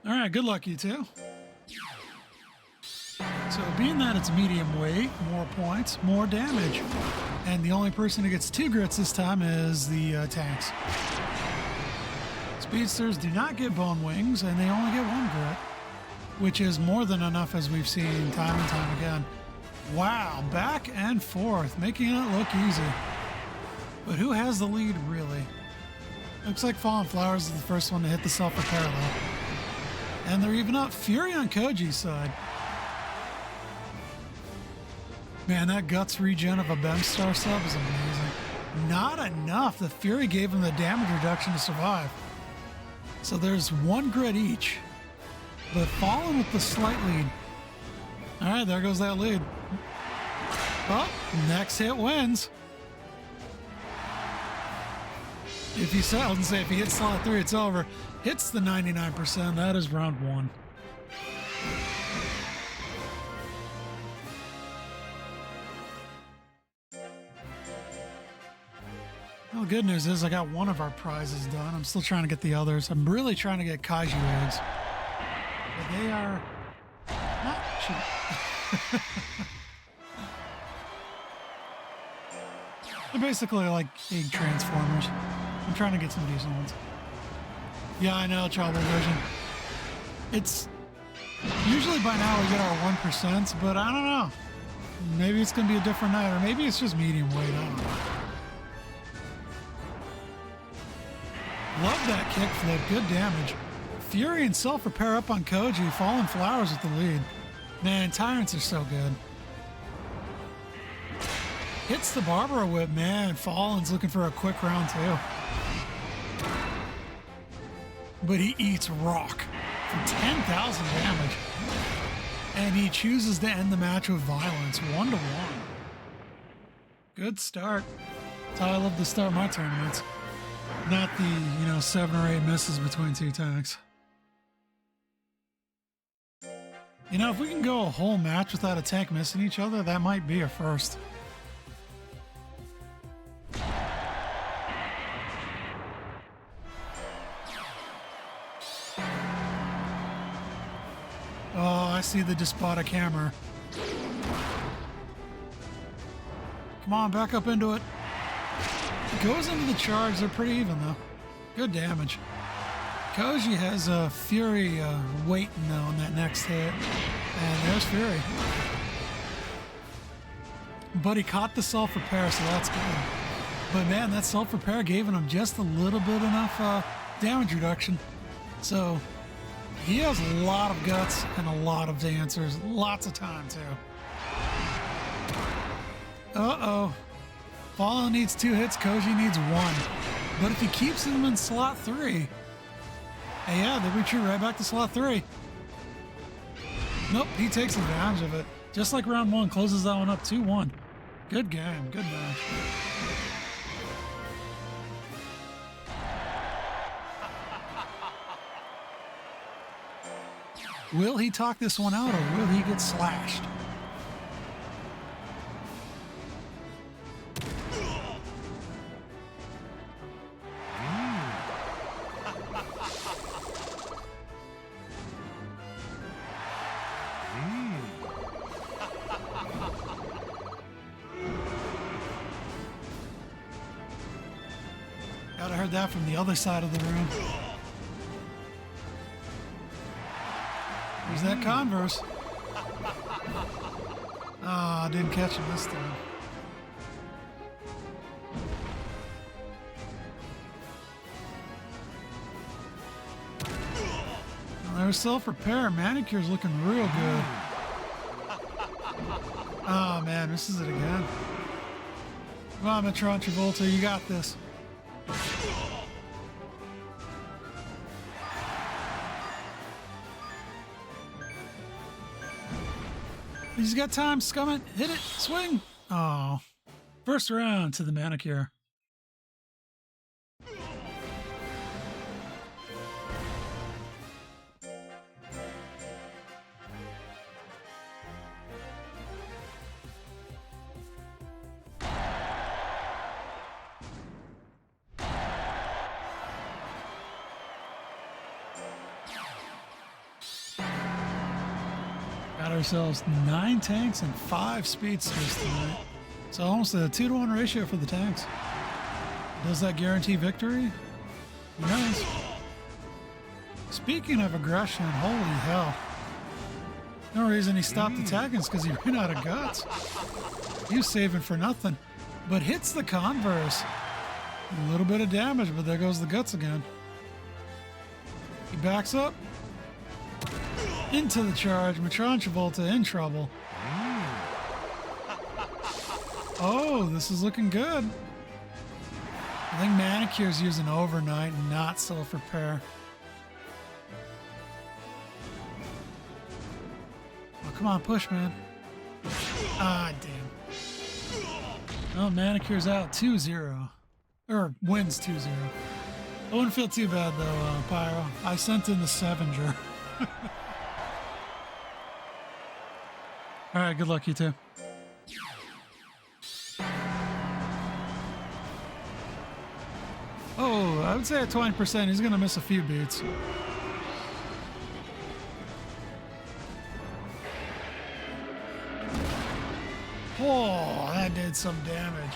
All right, good luck, you two. So being that it's medium weight, more points, more damage. And the only person who gets 2 grits this time is the tanks. Speedsters do not get bone wings, and they only get 1 grit, which is more than enough, as we've seen time and time again. Wow, back and forth, making it look easy. But who has the lead, really? Looks like FallenFlowers is the first one to hit the self-repair though. And they're even up. Fury on Koji's side. Man, that guts regen of a Bemstar sub is amazing. Not enough. The Fury gave him the damage reduction to survive. So there's 1 grit each. But Fallen with the slight lead. All right, there goes that lead. Oh, next hit wins. If he said, I was gonna say, if he hits slot 3, it's over. Hits the 99%. That is round 1. Well, the good news is I got one of our prizes done. I'm still trying to get the others. I'm really trying to get Kaiju eggs. But they are not cheap. They're basically like egg transformers. I'm trying to get some decent ones. Yeah, I know, Troublevision. It's usually by now we get our 1%, but I don't know. Maybe it's going to be a different night, or maybe it's just medium weight. I don't know. Love that kickflip. Good damage. Fury and self-repair up on Koji. FallenFlowers with the lead. Man, Tyrants are so good. Hits the Barbara Whip. Man, Fallen's looking for a quick round too. But he eats rock for 10,000 damage. And he chooses to end the match with violence. 1-1. Good start. That's how I love to start my tournaments. Not the, 7 or 8 misses between 2 tanks. If we can go a whole match without a tank missing each other, that might be a first. Oh, I see the despotic hammer. Come on, back up into it. It goes into the charge. They're pretty even, though. Good damage. Koji has a Fury waiting, though, on that next hit. And there's Fury. But he caught the self-repair, so that's good. But, man, that self-repair gave him just a little bit enough damage reduction. So he has a lot of guts and a lot of answers. Lots of time, too. Uh-oh. Fallen needs 2 hits. Koji needs 1. But if he keeps him in slot 3... Hey, yeah, they retreat right back to slot 3. Nope, he takes advantage of it. Just like round 1, closes that one up 2-1. Good game, good match. Will he talk this one out, or will he get slashed? Gotta heard that from the other side of the room. There's that Converse. Ah, oh, didn't catch him this time. Well, there's self-repair. Manicure's looking real good. Oh man, misses it again. Come on, MetronTravolta, you got this. He's got time, scum it, hit it, swing. Oh, first round to the Manicure. Got ourselves 9 tanks and 5 speedsters tonight. So almost a 2-to-1 ratio for the tanks. Does that guarantee victory? Who knows? Speaking of aggression, holy hell. No reason he stopped attacking is because he ran out of guts. He was saving for nothing. But hits the Converse. A little bit of damage, but there goes the guts again. He backs up. Into the charge. MetronTravolta in trouble. Oh, this is looking good. I think Manicure's using overnight and not self-repair. Oh, come on, push, man. Ah, damn. Oh, Manicure's out 2-0. Or wins 2-0. I wouldn't feel too bad, though, Pyro. I sent in the SafteyGloves. All right, good luck, you two. Oh, I would say at 20%, he's going to miss a few beats. Oh, that did some damage.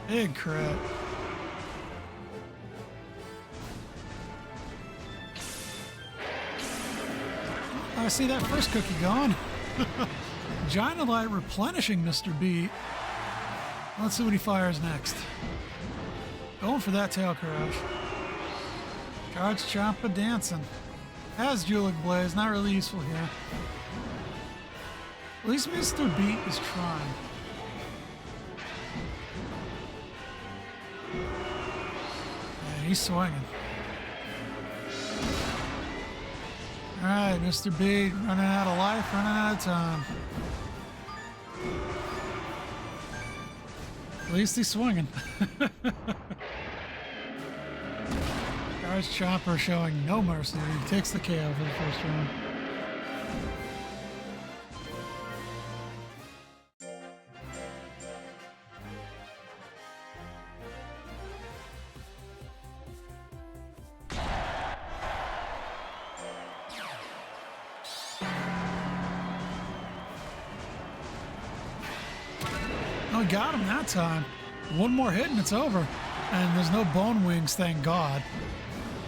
Big crit. I see that first cookie gone. Giant Light replenishing Mr.Beat. Let's see what he fires next. Going for that tail crash. Charge-Chomper dancing. Has Julic Blaze, not really useful here. At least Mr.Beat is trying. Yeah, he's swinging. All right, Mr.Beat running out of life, running out of time. At least he's swinging. Charge-Chomper showing no mercy. He takes the KO for the first round. Oh, he got him that time. One more hit and it's over. And there's no bone wings, thank God.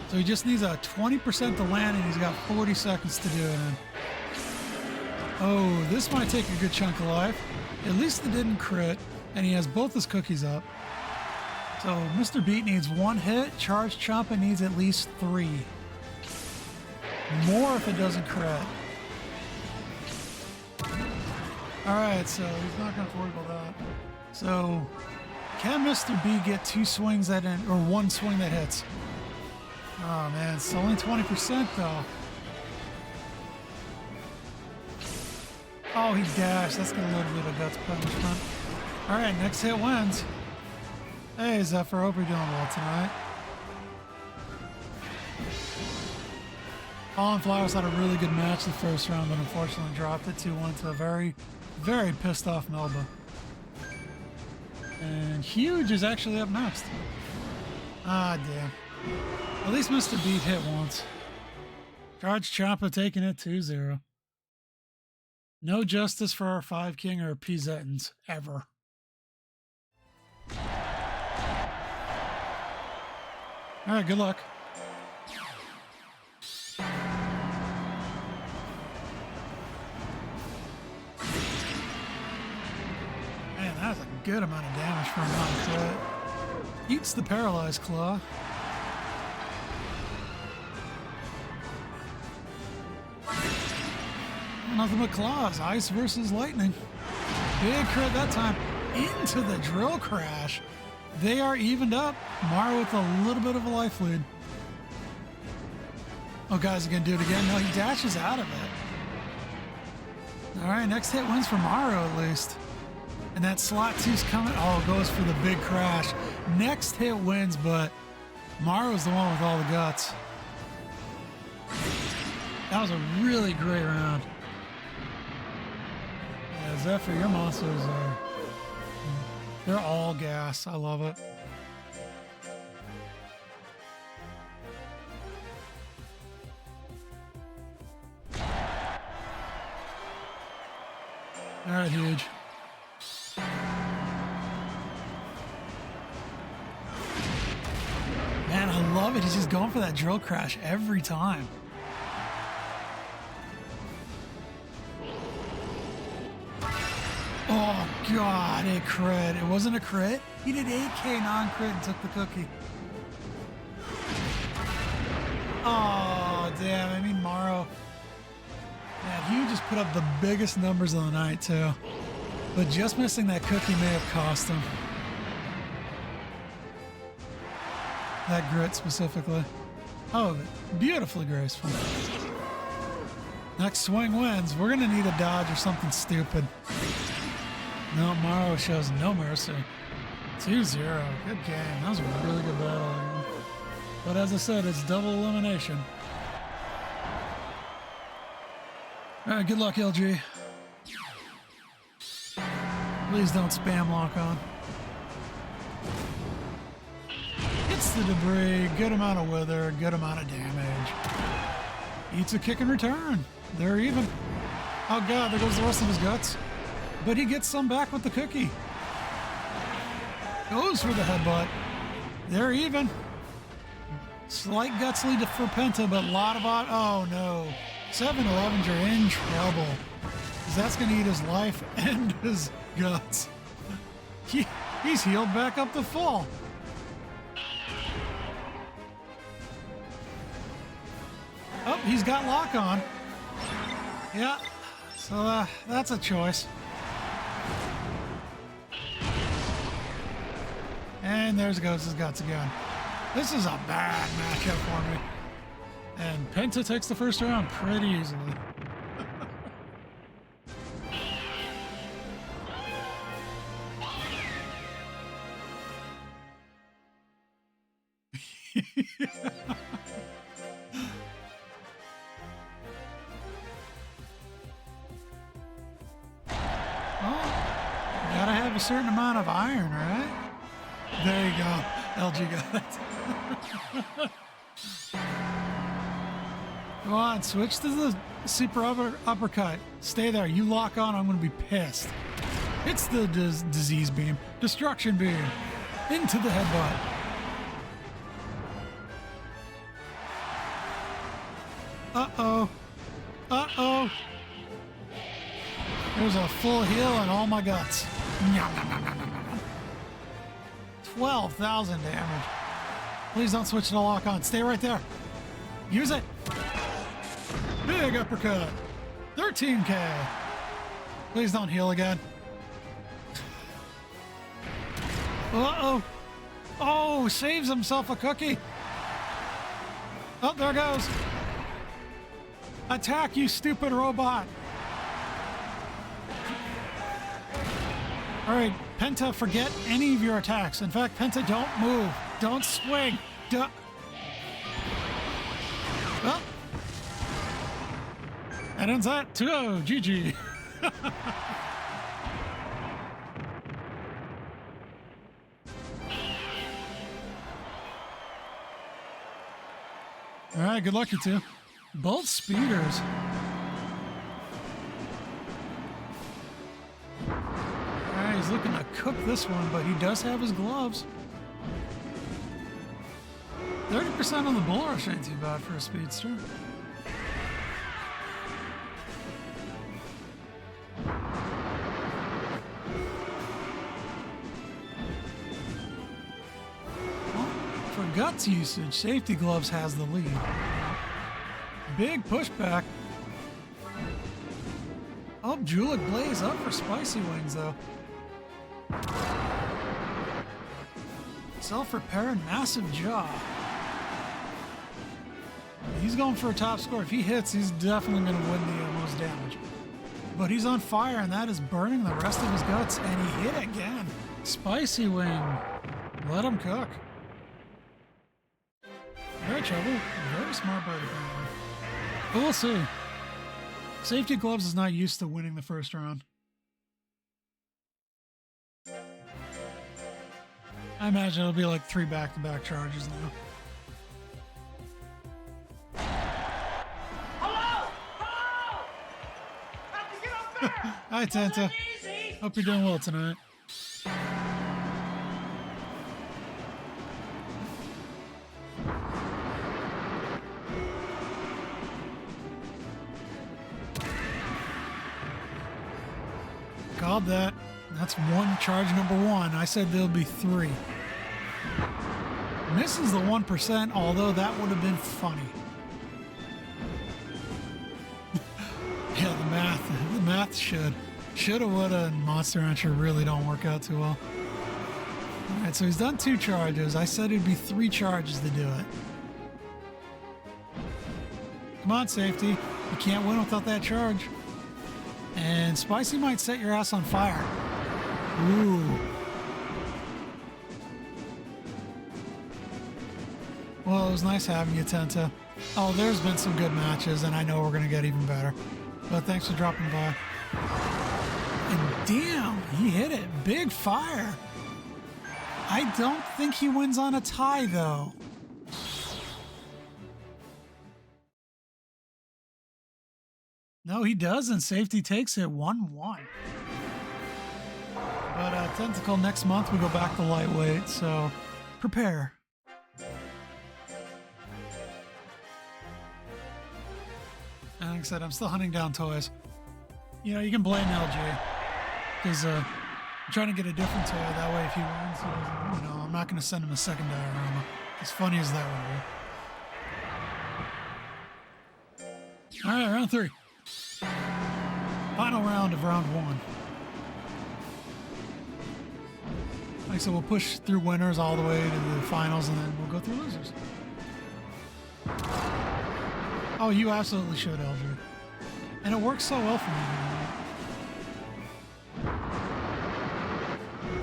So he just needs a 20% to land and he's got 40 seconds to do it in. Oh, this might take a good chunk of life. At least it didn't crit, and he has both his cookies up. So Mr.Beat needs 1 hit, Charge-Chomper needs at least 3. More if it doesn't crit. Alright, so he's not going to worry about that. So, can Mr.Beat get 2 swings that end, or 1 swing that hits? Oh man, it's only 20% though. Oh, he dashed. That's got a little bit of guts punishment. Alright, next hit wins. Hey Zephyr, hope you're doing well tonight. FallenFlowers had a really good match the first round, but unfortunately dropped it 2-1 to a very, very pissed off Melba. And Huge is actually up next. Ah, damn. At least Mr.Beat hit once. Charge-Chomper taking it 2-0. No justice for our 5 King or P-Zettans, ever. Alright, good luck. Man, that was a good amount of damage for a non-crit. Eats the Paralyzed Claw. Nothing but claws. Ice versus lightning. Big crit that time. Into the drill crash. They are evened up. Maro with a little bit of a life lead. Oh, guys, are going to do it again? No, he dashes out of it. All right, next hit wins for Maro at least. And that slot 2's coming. Oh, goes for the big crash. Next hit wins, but Maro's the one with all the guts. That was a really great round. Yeah, Zephyr, your monsters are... They're all gas. I love it. All right, huge. Man, I love it. He's just going for that drill crash every time. Oh, God, a crit. It wasn't a crit. He did 8K non-crit and took the cookie. Oh, damn. I mean, Maro. Man, he just put up the biggest numbers of the night, too. But just missing that cookie may have cost him. That grit specifically. Oh, beautifully graceful. Next swing wins. We're going to need a dodge or something stupid. No, Maro shows no mercy. 2-0. Good game. That was a really good battle. But as I said, it's double elimination. All right, good luck, LG. Please don't spam lock on. Hits the debris, good amount of wither, good amount of damage. Eats a kick and return. They're even. Oh God, there goes the rest of his guts. But he gets some back with the cookie. Goes for the headbutt. They're even. Slight guts lead for Penta, but a lot of... Oh no. SevenElevenger in trouble. Because that's going to eat his life and his guts. He's healed back up to full. Oh, he's got lock on. Yeah, so that's a choice. And there goes his guts again. This is a bad matchup for me. And Penta takes the first round pretty easily. Gotta have a certain amount of iron, right? There you go. LG got it. Come on, switch to the super uppercut. Stay there. You lock on, I'm going to be pissed. It's the disease beam. Destruction beam. Into the headbutt. Uh-oh. Uh-oh. There's a full heal and all my guts. 12,000 damage. Please don't switch to lock on. Stay right there. Use it. Big uppercut. 13K. Please don't heal again. Uh-oh. Oh, saves himself a cookie. Oh, there goes. Attack, you stupid robot. All right, Penta, forget any of your attacks. In fact, Penta, don't move. Don't swing. Well, that ends that. 2-0. GG. All right, good luck, you two. Both speeders. He's looking to cook this one, but he does have his gloves. 30% on the bull rush ain't too bad for a speedster. Well, for guts usage, SafteyGloves has the lead. Big pushback. Oh, Julik Blaze up for SpicyWings, though. Self-repair and massive jaw. He's going for a top score. If he hits, he's definitely going to win the most damage. But he's on fire, and that is burning the rest of his guts. And he hit again. SpicyWing. Let him cook. Very trouble. Very smart bird, apparently. But we'll see. SafteyGloves is not used to winning the first round. I imagine it'll be like 3 back-to-back charges now. Hello! Hello! Have to get up Hi, Penta. Hope you're doing well tonight. Called that. That's one charge number one. I said there'll be 3. Misses the 1%, although that would have been funny. Yeah, the math shoulda, woulda, and Monster Rancher really don't work out too well. All right, so he's done 2 charges. I said it'd be 3 charges to do it. Come on, Safety. You can't win without that charge. And Spicy might set your ass on fire. Ooh. Well, it was nice having you, Penta. Oh, there's been some good matches, and I know we're going to get even better. But thanks for dropping by. And damn, he hit it. Big fire. I don't think he wins on a tie, though. No, he doesn't. Safety takes it 1-1. But Tentacle, next month we go back to lightweight, so prepare. And like I said, I'm still hunting down toys. You know, you can blame LG. Because I'm trying to get a different toy. That way if he wins, he doesn't, you know, I'm not going to send him a second diorama. As funny as that would be. All right, round 3. Final round of round 1. Like I said, we'll push through winners all the way to the finals, and then we'll go through losers. Oh, you absolutely should, LG. And it works so well for me.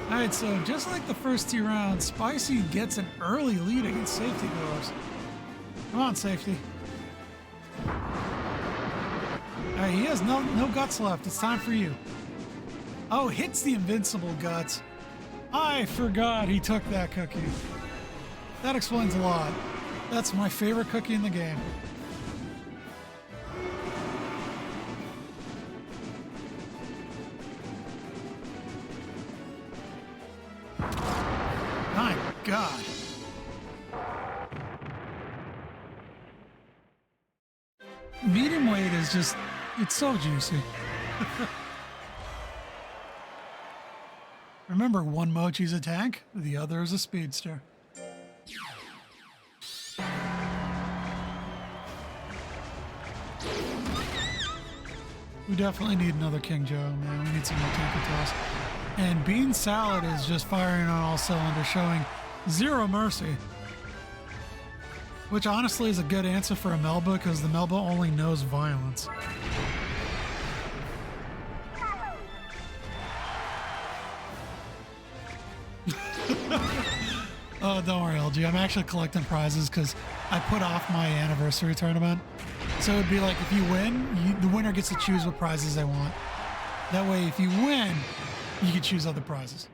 All right, so just like the first 2 rounds, Spicy gets an early lead against SafteyGloves. Come on, Safety. All right, he has no guts left. It's time for you. Oh, hits the invincible guts. I forgot he took that cookie. That explains a lot. That's my favorite cookie in the game. My God. Medium weight is just, it's so juicy. Remember, one Mocchi's a tank, the other is a speedster. We definitely need another King Joe, man. We need some more tanker toss. And BeanSalad is just firing on all cylinders, showing zero mercy. Which honestly is a good answer for a Melba, because the Melba only knows violence. Oh, don't worry, LG. I'm actually collecting prizes because I put off my anniversary tournament. So it'd be like if you win, the winner gets to choose what prizes they want. That way, if you win, you can choose other prizes.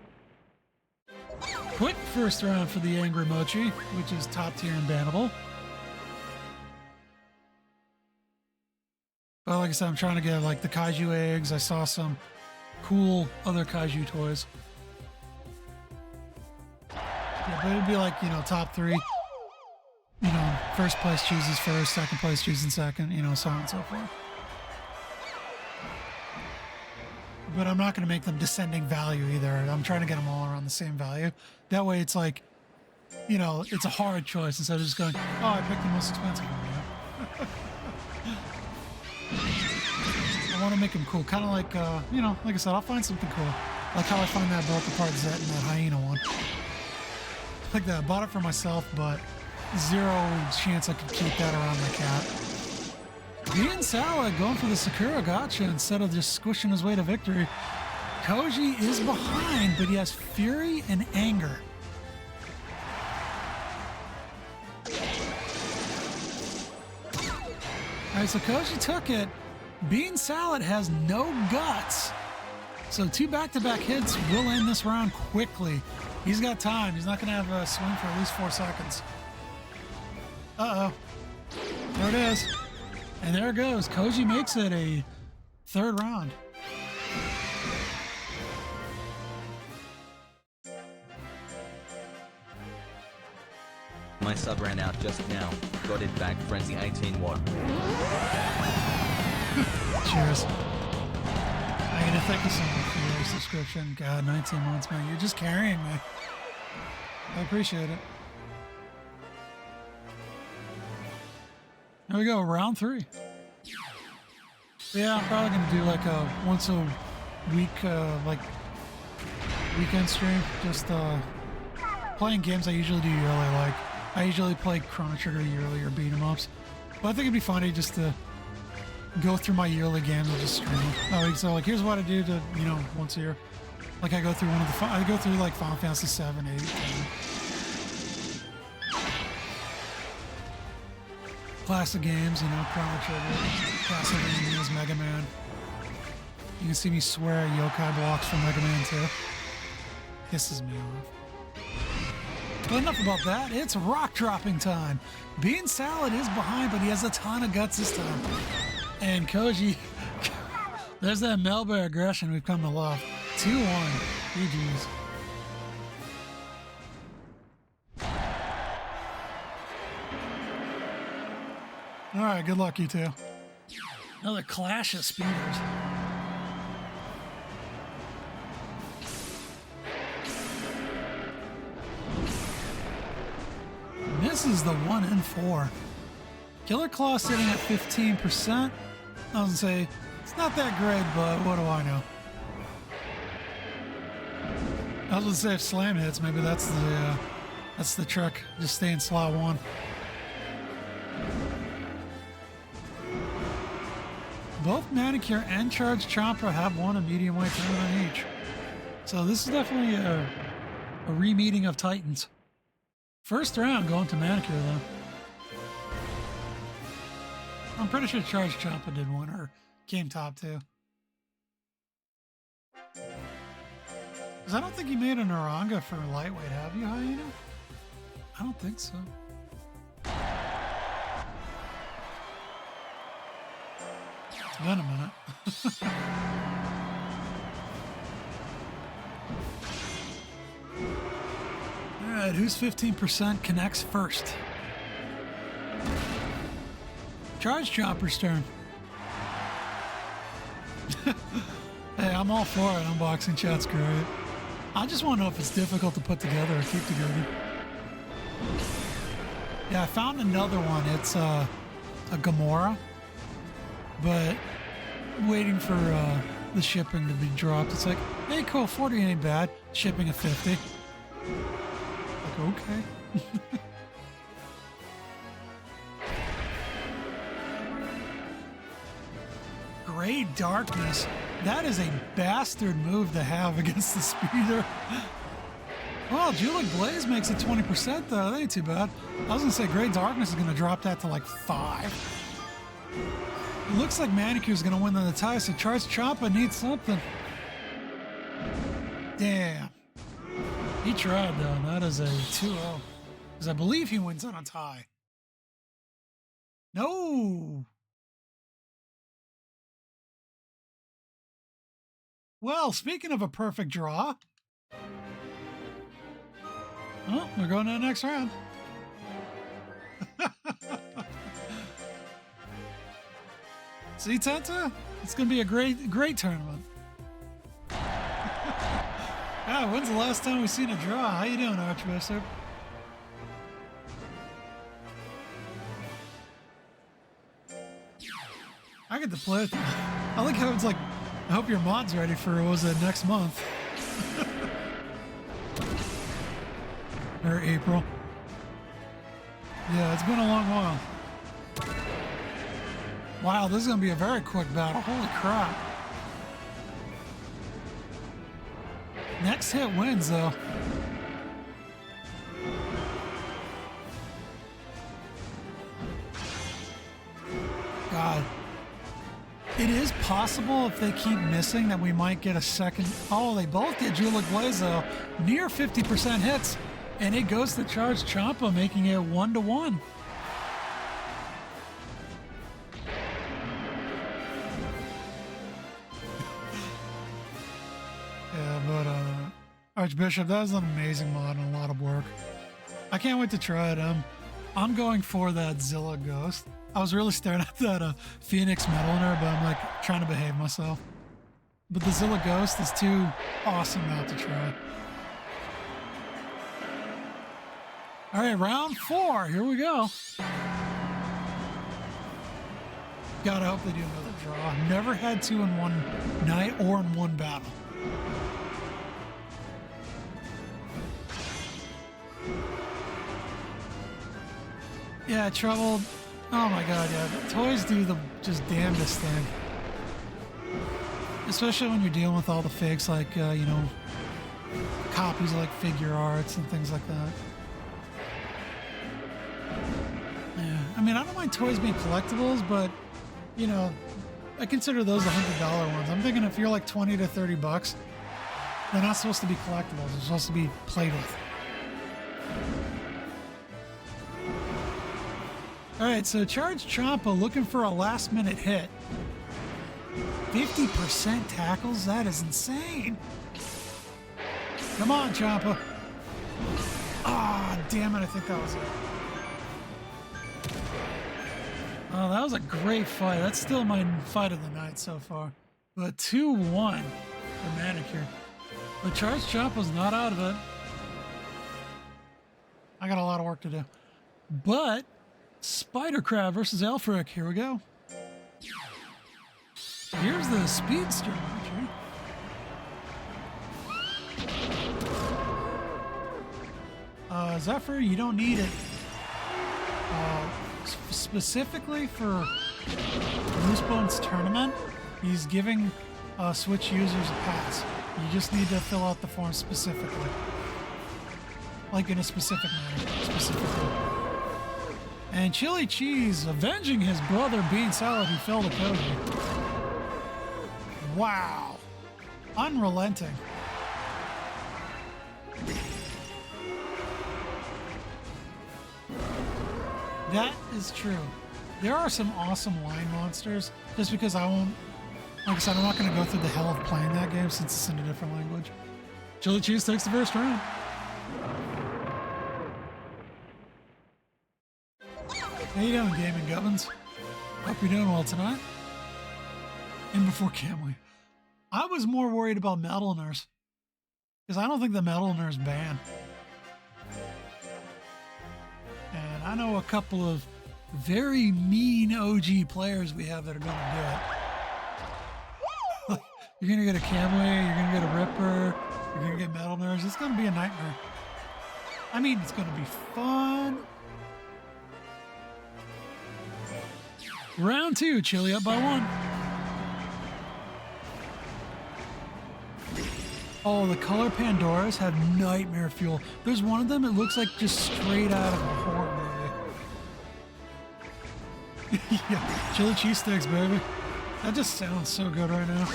Quick first round for the Angry Mocchi, which is top tier and bannable. But like I said, I'm trying to get like the Kaiju eggs. I saw some cool other Kaiju toys. Yeah, but it'd be like, you know, top 3. You know, first place chooses first, second place chooses second, you know, so on and so forth. But I'm not going to make them descending value either. I'm trying to get them all around the same value. That way it's like, you know, it's a hard choice instead of just going, oh, I picked the most expensive one. I want to make them cool. Kind of like, you know, like I said, I'll find something cool. Like how I find that broke apart Zet and that hyena one. Like that. I bought it for myself, but zero chance I could keep that around my cat. BeanSalad going for the Sakura gotcha instead of just squishing his way to victory. Koji is behind, but he has fury and anger. Alright, so Koji took it. BeanSalad has no guts. So 2 back-to-back hits will end this round quickly. He's got time. He's not going to have a swing for at least 4 seconds. Uh-oh. There it is. And there it goes. Koji makes it a 3rd round. My sub ran out just now. Got it back. Frenzy 18 watt. Cheers. I gotta thank you so much for your subscription. God, 19 months, man. You're just carrying me. I appreciate it. There we go, round 3. Yeah, I'm probably gonna do like a once a week, like weekend stream. Just playing games I usually do yearly. Like I usually play Chrono Trigger yearly or beat 'em ups. But I think it'd be funny just to go through my yearly games and just stream. So like, here's what I do to, you know, once a year. Like I go through I go through like Final Fantasy 7, 8, 10. Classic games, you know, Chrono Trigger, Castlevania, Mega Man. You can see me swear at yokai blocks from Mega Man 2. Pisses me off. But enough about that. It's rock dropping time. BeanSalad is behind, but he has a ton of guts this time. And Koji, there's that Melba aggression we've come to love. 2-1. GG's. All right, good luck, you two. Another clash of speeders. This is the 1 in 4. Killer Claw sitting at 15%. I was gonna say, it's not that great, but what do I know? I was gonna say if Slam hits, maybe that's the trick. Just stay in slot 1. Both Manicure and Charge-Chomper have won a medium weight tournament each. So this is definitely a re-meeting of Titans. First round going to Manicure, though. I'm pretty sure Charge-Chomper did win or came top 2. Because I don't think you made a Naranga for lightweight, have you, Hyena? I don't think so. It's been a minute. All right, who's 15% connects first? Charge-Chomper's turn. Hey, I'm all for it. Unboxing chat's great. I just want to know if it's difficult to put together or keep together. Yeah, I found another one. It's a Gamora, but waiting for the shipping to be dropped. It's like, hey, cool, 40 ain't bad. Shipping at 50. Like, okay. Gray Darkness. That is a bastard move to have against the speeder. Well, Julic Blaze makes it 20% though. That ain't too bad. I was gonna say Gray Darkness is gonna drop that to like 5. It looks like Manicure's gonna win on the tie, so Charge-Chomper needs something. Damn. He tried though. That is a 2-0. Because I believe he wins on a tie. No. Well, speaking of a perfect draw. Oh, we're going to the next round. See, Tenta? It's going to be a great tournament. Ah, when's the last time we've seen a draw? How you doing, Archbishop? I get to play with them. I like how it's like, I hope your mod's ready for, what was it, next month? Or April. Yeah, it's been a long while. Wow, this is going to be a very quick battle. Holy crap. Next hit wins, though. God. It is possible if they keep missing that we might get a second. Oh, they both get Julic Blaze, though. Near 50% hits. And it goes to Charge-Chomper, making it 1-1. Archbishop, that was an amazing mod and a lot of work. I can't wait to try it. I'm going for that Zilla Ghost. I was really staring at that Phoenix Metal in her, but I'm like trying to behave myself. But the Zilla Ghost is too awesome not to try. All right, round 4. Here we go. Gotta hope they do another draw. Never had 2 in one night or in one battle. Yeah, Trouble. Oh my god, yeah. Toys do the just damnedest thing. Especially when you're dealing with all the fakes like, you know, copies like figure arts and things like that. Yeah, I mean, I don't mind toys being collectibles, but, you know, I consider those the $100 ones. I'm thinking if you're like 20 to 30 bucks, they're not supposed to be collectibles. They're supposed to be played with. All right, so Charge-Chomper looking for a last-minute hit. 50% tackles? That is insane. Come on, Chomper. Ah, damn it, I think that was it. Oh, that was a great fight. That's still my fight of the night so far. But 2-1 for Manicure. But Charge-Chomper's not out of it. I got a lot of work to do. But SpiderCrab versus Aelfric. Here we go. Here's the Speedster launcher. Zephyr, you don't need it. Specifically for Moosebone's tournament, he's giving Switch users a pass. You just need to fill out the form specifically. Like in a specific manner, specifically. And ChiliCHeese avenging his brother BeanSalad who fell to Koji. Wow. Unrelenting. That is true. There are some awesome line monsters, just because I won't, like I said, I'm not going to go through the hell of playing that game since it's in a different language. ChiliCHeese takes the first round. How you doing, Gaming Gubbins? Hope you're doing well tonight. And before Camly, I was more worried about Metalners, because I don't think the Metalners ban. And I know a couple of very mean OG players we have that are going to do it. You're going to get a Camly, you're going to get a Ripper, you're going to get Metalners. It's going to be a nightmare. I mean, it's going to be fun. Round 2, Chili up by 1. Oh, the color Pandoras have nightmare fuel. There's one of them, it looks like just straight out of a horror movie. Yeah, ChiliCHeese sticks, baby. That just sounds so good right now.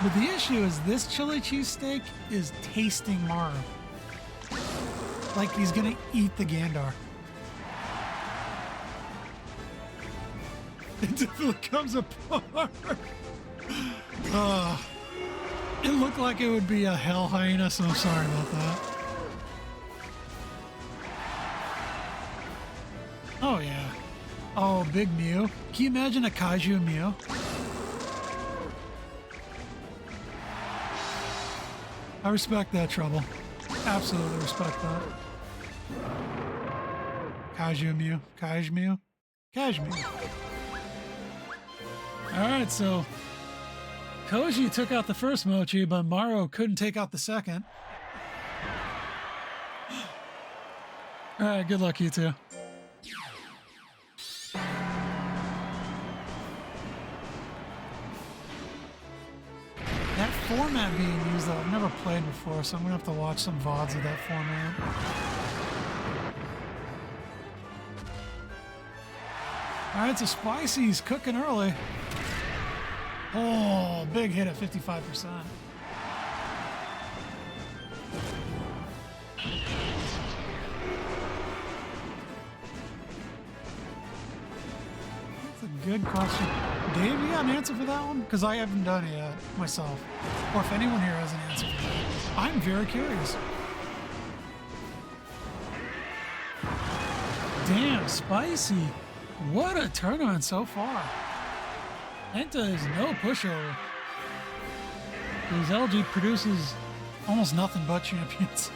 But the issue is this ChiliCHeese steak is tasting Maro. Like he's gonna eat the Gandar. It definitely comes apart. It looked like it would be a hell hyena, so I'm sorry about that. Oh yeah. Oh, big Mew. Can you imagine a Kaiju Mew? I respect that, Trouble. Absolutely respect that. Kaiju Mew. Kaiju Mew. Kaiju Mew. Alright, so Koji took out the first Mocchi, but Maro couldn't take out the second. Alright, good luck, you two. That format being used, though, I've never played before, so I'm going to have to watch some VODs of that format. Alright, so Spicy's cooking early. Oh, big hit at 55%. That's a good question. Dave, you got an answer for that one? Because I haven't done it yet myself. Or if anyone here has an answer for that. I'm very curious. Damn, Spicy. What a tournament so far. Penta is no pushover. Because LG produces almost nothing but champions.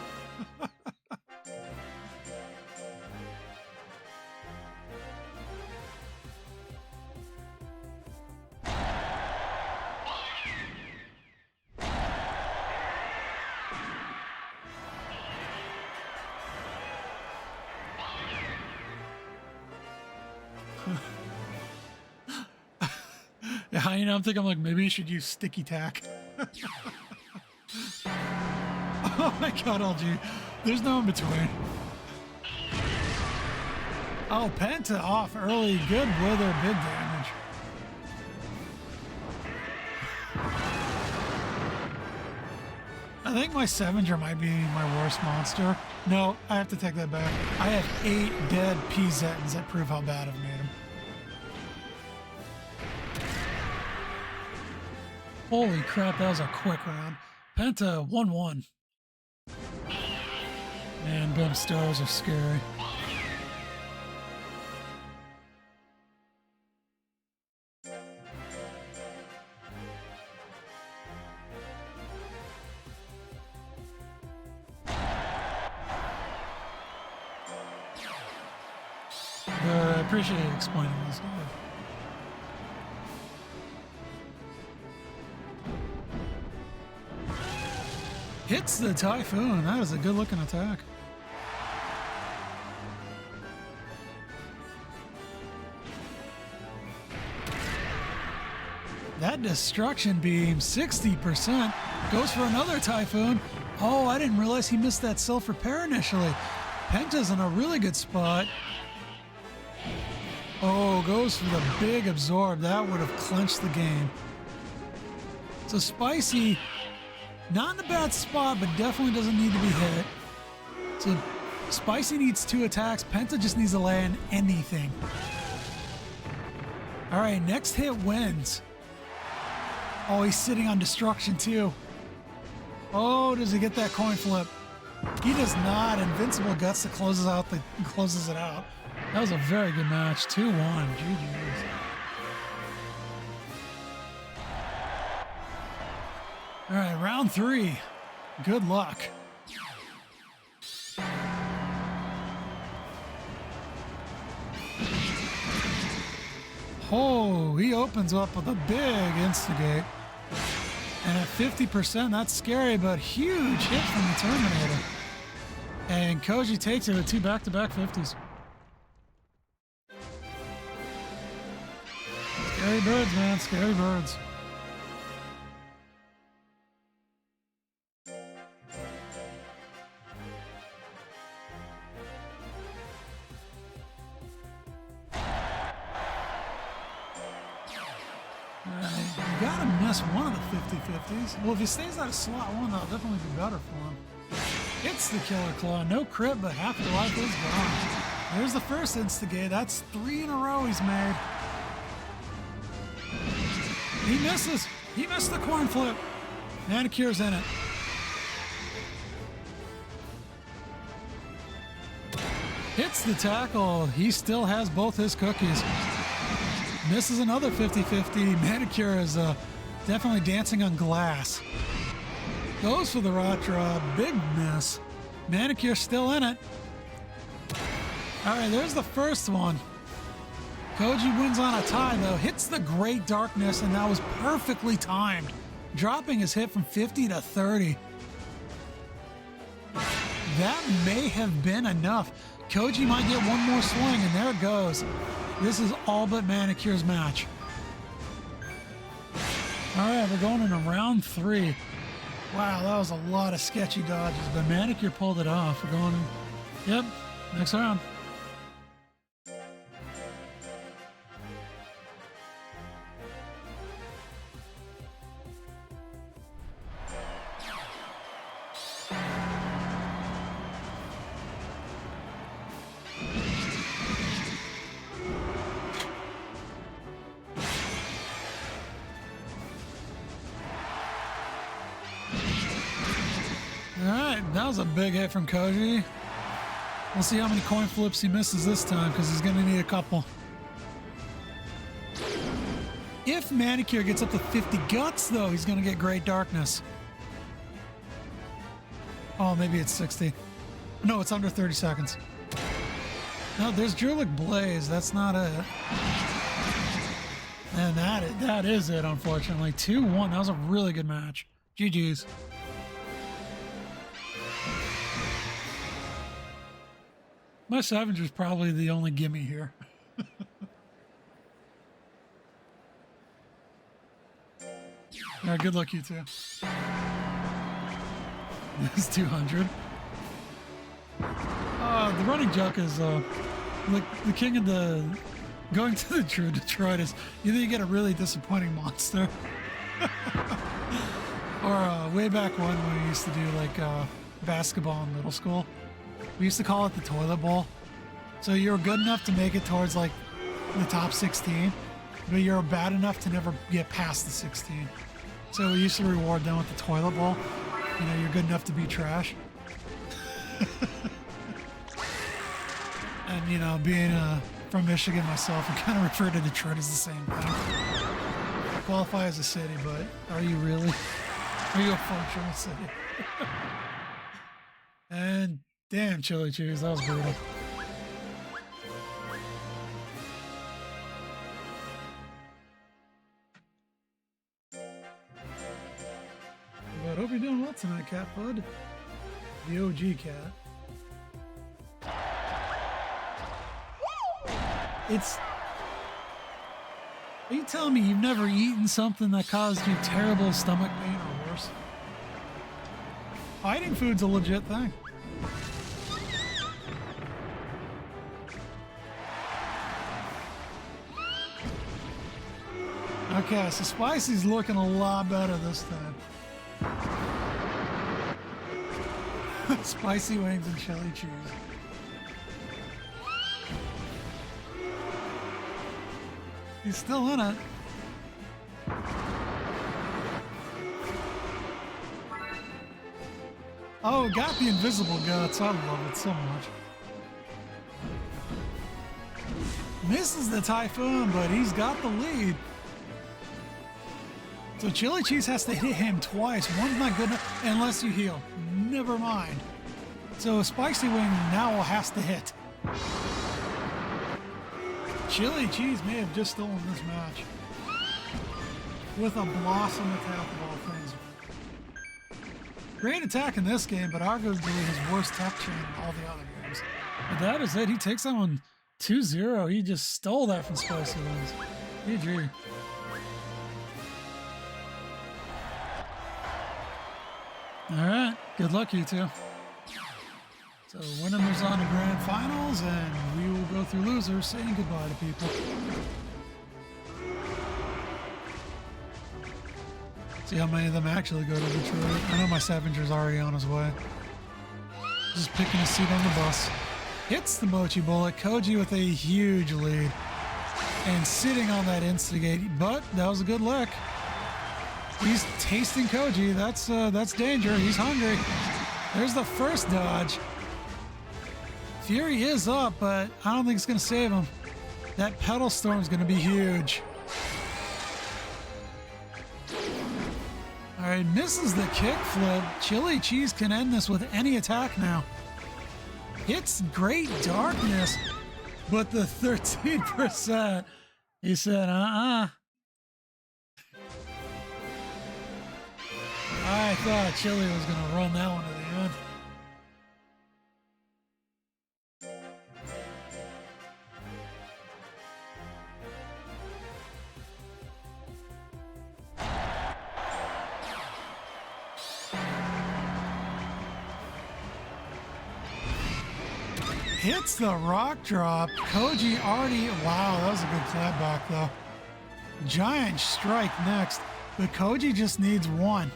Yeah, you know, I'm thinking like maybe you should use sticky tack. Oh my god, LG. There's no in between. Oh, Penta off early. Good wither, big damage. I think my SafteyGloves might be my worst monster. No, I have to take that back. I have 8 dead PZs that prove how bad I've made him. Holy crap, that was a quick round. Penta 1-1. Man, Bemstars are scary. But I appreciate you explaining this. Hits the Typhoon. That is a good looking attack. That destruction beam, 60%, goes for another Typhoon. Oh, I didn't realize he missed that self-repair initially. Penta's in a really good spot. Oh, goes for the big absorb. That would have clinched the game. So Spicy, not in a bad spot, but definitely doesn't need to be hit. So Spicy needs 2 attacks. Penta just needs to land anything. All right, next hit wins. Oh, he's sitting on destruction too. Oh, does he get that coin flip? He does not. Invincible Guts that closes it out. That was a very good match. 2-1. GG's. All right, round 3. Good luck. Oh, he opens up with a big instigate. And at 50%, that's scary, but huge hit from the Terminator. And Koji takes it with 2 back-to-back 50s. Scary birds, man. Scary birds. You gotta miss one of the 50-50s. Well, if he stays out of slot 1, that'll definitely be better for him. It's the Killer Claw. No crit, but half the life is gone. There's the first instigate. That's 3 in a row he's made. He misses. He missed the coin flip. Manicure's in it. Hits the tackle. He still has both his cookies. Misses another 50-50. Manicure is definitely dancing on glass. Goes for the rot drop. Big miss. Manicure still in it. All right, there's the first one. Koji wins on a tie, though. Hits the Great Darkness, and that was perfectly timed. Dropping his hit from 50 to 30. That may have been enough. Koji might get one more swing, and there it goes. This is all but Manicure's match. All right, we're going into round 3. Wow, that was a lot of sketchy dodges, but Manicure pulled it off. We're going, yep, next round. That was a big hit from Koji. We'll see how many coin flips he misses this time because he's going to need a couple. If Manicure gets up to 50 guts, though, he's going to get Great Darkness. Oh, maybe it's 60. No, it's under 30 seconds. No, there's Drulic Blaze. That's not it. And that is it, unfortunately. 2-1. That was a really good match. GG's. My Scavenger's probably the only gimme here. All right, good luck, you two. It's 200. The running joke is like the king of the going to the True Detroit is either you get a really disappointing monster, or way back when we used to do like basketball in middle school, we used to call it the toilet bowl. So you were good enough to make it towards like the top 16, but you're bad enough to never get past the 16. So we used to reward them with the toilet bowl. You know, you're good enough to be trash. And, you know, being from Michigan myself, I kind of refer to Detroit as the same thing. I qualify as a city, but are you really? Are you a functional city? And damn, ChiliCHeese, that was brutal. But hope you're doing well tonight, Cat Bud. The OG cat. Are you telling me you've never eaten something that caused you terrible stomach pain or worse? Fighting food's a legit thing. Okay, so Spicy's looking a lot better this time. SpicyWings and ChiliCHeese. He's still in it. Oh, got the invisible guts. I love it so much. Misses the Typhoon, but he's got the lead. So ChiliCHeese has to hit him twice. One's not good enough unless you heal. Never mind. So SpicyWing now has to hit. ChiliCHeese may have just stolen this match. With a Blossom attack of all things. Great attack in this game, but arguably his worst tech chain in all the other games. But that is it. He takes that one 2-0. He just stole that from SpicyWings. GG. All right, good luck, you two. So winner moves on to grand finals, and we will go through losers, saying goodbye to people. See how many of them actually go to Detroit. I know my Scavenger's already on his way. Just picking a seat on the bus. Hits the Mocchi bullet. Koji with a huge lead. And sitting on that instigate, but that was a good lick. He's tasting Koji. That's danger. He's hungry. There's the first dodge. Fury is up, but I don't think it's going to save him. That pedal storm is going to be huge. All right, misses the kickflip. ChiliCHeese can end this with any attack now. Hits Great Darkness, but the 13%. He said, I thought Chili was going to run that one to the end. Hits the rock drop. Koji already, wow, that was a good clapback though. Giant strike next, but Koji just needs one.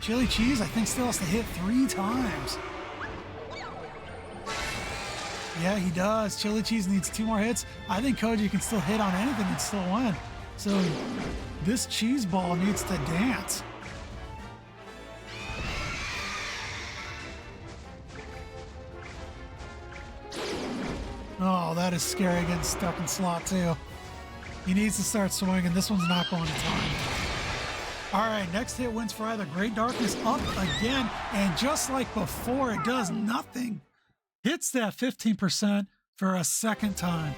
ChiliCHeese, I think, still has to hit 3 times. Yeah, he does. ChiliCHeese needs 2 more hits. I think Koji can still hit on anything and still win. So this cheese ball needs to dance. Oh, that is scary getting stuck in slot too. He needs to start swinging. This one's not going to time. All right, next hit wins for either. Great Darkness up again. And just like before, it does nothing. Hits that 15% for a second time.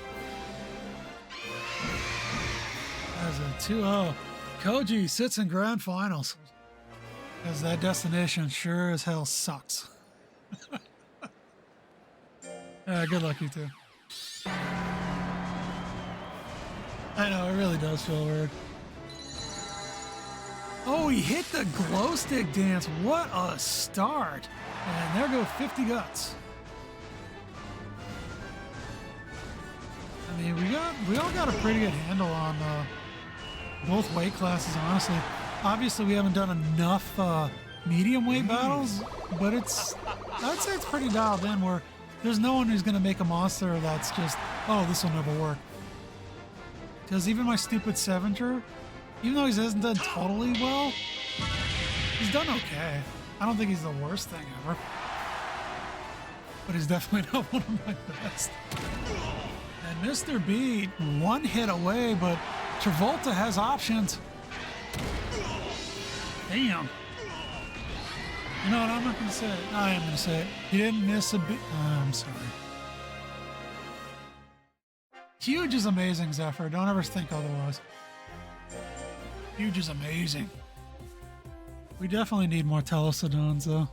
As a 2-0. Koji sits in grand finals. Because that destination sure as hell sucks. Good luck, you two. I know, it really does feel weird. Oh, he hit the glow stick dance. What a start. And there go 50 guts. I mean, we all got a pretty good handle on both weight classes, honestly. Obviously, we haven't done enough medium weight battles, but I'd say it's pretty dialed in where there's no one who's going to make a monster that's just, oh, this will never work. Because even my stupid SafteyGloves, even though he hasn't done totally well, he's done okay. I don't think he's the worst thing ever. But he's definitely not one of my best. And Mr.Beat, one hit away, but Travolta has options. Damn. You know what, I'm not going to say it. I am going to say it. He didn't miss a beat. I'm sorry. Huge is amazing, Zephyr. Don't ever think otherwise. Huge is amazing. We definitely need more Telesdons, though.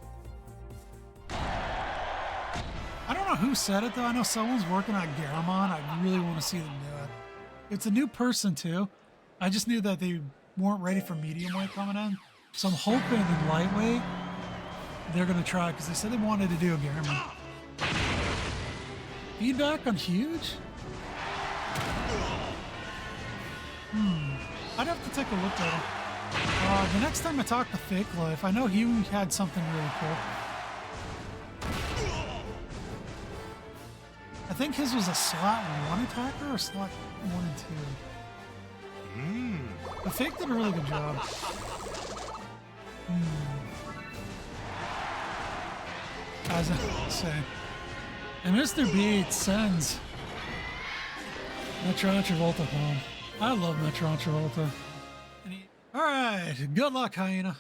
I don't know who said it, though. I know someone's working on Garamond. I really want to see them do it. It's a new person, too. I just knew that they weren't ready for medium weight coming in. So I'm hoping in lightweight, they're going to try, because they said they wanted to do a Garamond. Feedback on Huge? I'd have to take a look at him. The next time I talk to Fake Life, I know he had something really cool. I think his was a slot 1 attacker or slot 1 and 2. The Fake did a really good job. As I say. And Mr.Beat sends MetronTravolta home. I love MetronTravolta. Alright, good luck, Hyena.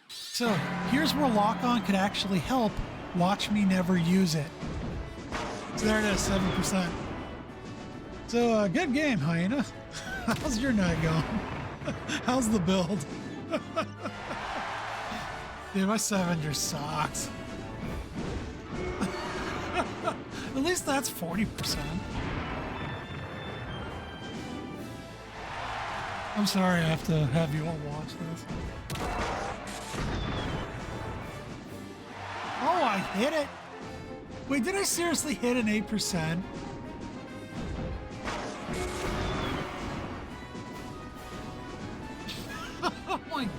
So, here's where lock-on could actually help. Watch me never use it. So there it is, 7%. So, good game, Hyena. How's your night going? How's the build? Dude, my SafteyGloves sucks. At least that's 40%. I'm sorry I have to have you all watch this. Oh, I hit it. Wait, did I seriously hit an 8%? Oh my god.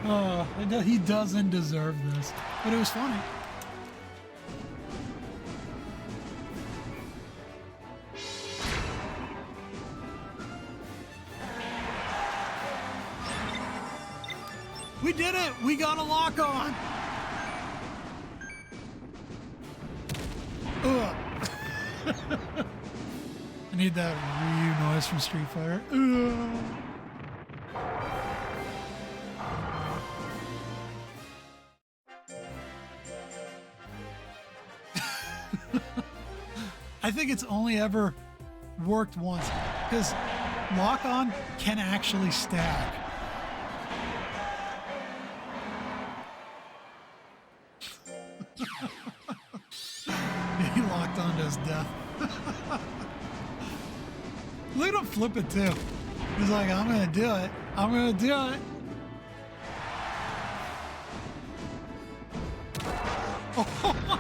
Oh, he doesn't deserve this. But it was funny. We did it! We got a lock on! Ugh. I need that Ryu noise from Street Fighter. Ugh. I think it's only ever worked once because lock on can actually stack. He locked onto his death. Look at him flip it too. He's like, I'm gonna do it. I'm gonna do it. Oh my god.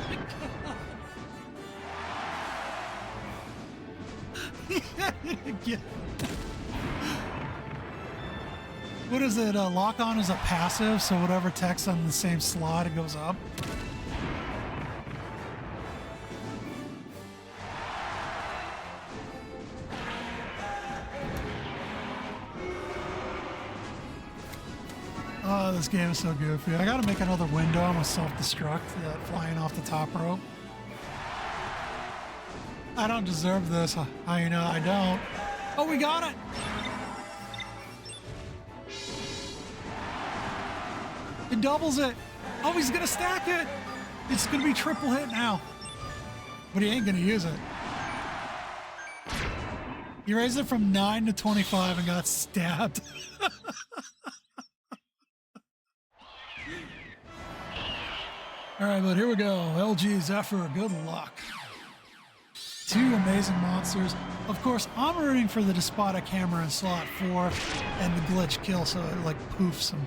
He had it again. What is it? Lock on is a passive, so whatever text on the same slot, it goes up. Oh, this game is so goofy. I gotta make another window. I'm gonna self-destruct that flying off the top rope. I don't deserve this. I know I don't. Oh, we got it. It doubles it. Oh, he's gonna stack it. It's gonna be triple hit now. But he ain't gonna use it. He raised it from 9 to 25 and got stabbed. All right, but here we go. LG Zephyr, good luck. Two amazing monsters. Of course, I'm rooting for the despotic hammer in slot 4 and the glitch kill, so it like poofs him.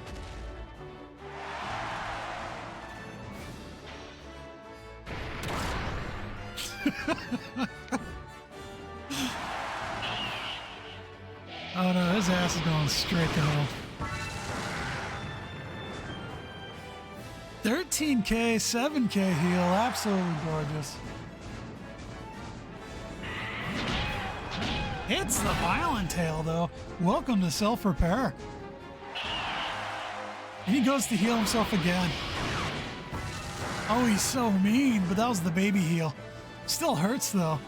Oh no, his ass is going straight to hell. 13K, 7K heal, absolutely gorgeous. Hits the violent tail though. Welcome to self-repair. And he goes to heal himself again. Oh, he's so mean, but that was the baby heal. Still hurts though.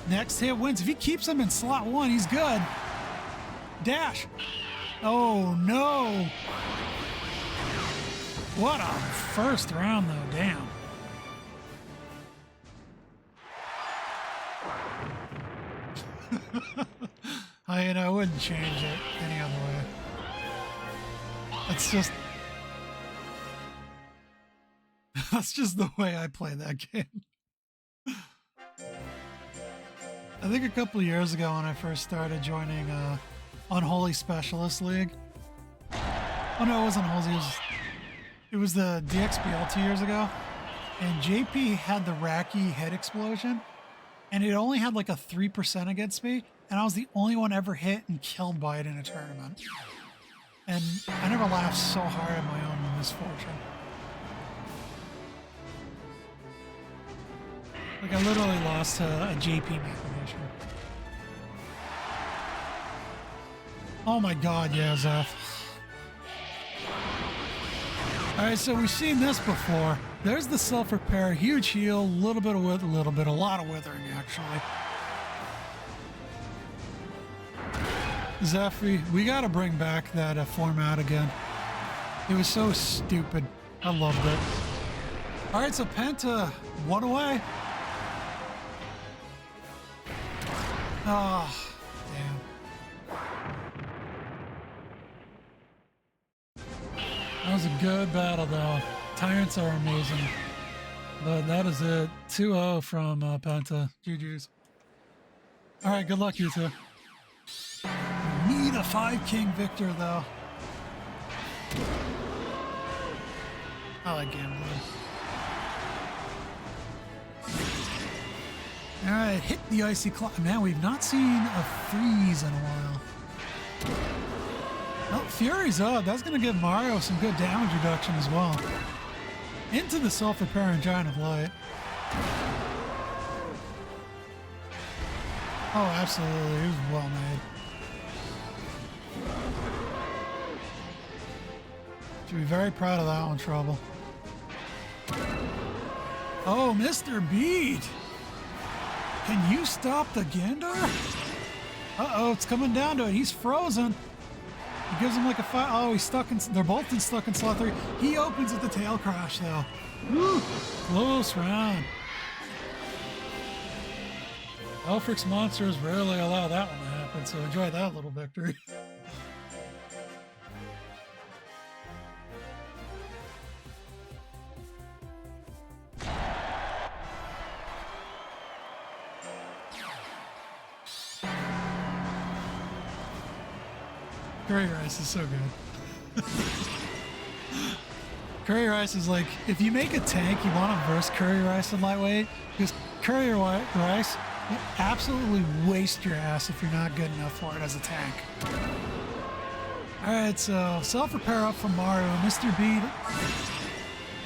Next hit wins. If he keeps him in slot 1, he's good. Dash. Oh no. What a first round though, damn. I wouldn't change it any other way. It's just... That's just the way I play that game. I think a couple of years ago when I first started joining Unholy Specialist League. Oh no, it wasn't Unholy. It was the DXBL 2 years ago. And JP had the Racky head explosion. And it only had like a 3% against me. And I was the only one ever hit and killed by it in a tournament. And I never laughed so hard at my own misfortune. Like I literally lost a JP machination. Oh my god, yeah, Zeph. Alright, so we've seen this before. There's the self-repair, huge heal, a lot of withering actually. Zephyr, we gotta bring back that format again. It was so stupid. I loved it. Alright, so Penta, one away. Oh, damn. That was a good battle, though. Tyrants are amazing. But that is it. 2-0 from Penta. GG's. All right, good luck, you two. Need a 5-king victor, though. I like gambling. All right, hit the icy claw. Man, we've not seen a freeze in a while. Oh, Fury's up. That's going to give Maro some good damage reduction as well. Into the self-repair and Giant of Light. Oh, absolutely. It was well made. Should be very proud of that one, Trouble. Oh, Mr.Beat. Can you stop the Gander? Uh-oh, it's coming down to it. He's frozen. He gives him like a 5. Oh, he's stuck in... They're both stuck in slot 3. He opens with the tail crash, though. Woo! Close round. Aelfric's monsters rarely allow that one to happen, so enjoy that little victory. Curry rice is so good. Curry rice is like, if you make a tank, you want to verse curry rice in lightweight, because curry rice will absolutely waste your ass if you're not good enough for it as a tank. Alright, so self-repair up from Maro. Mr.Beat.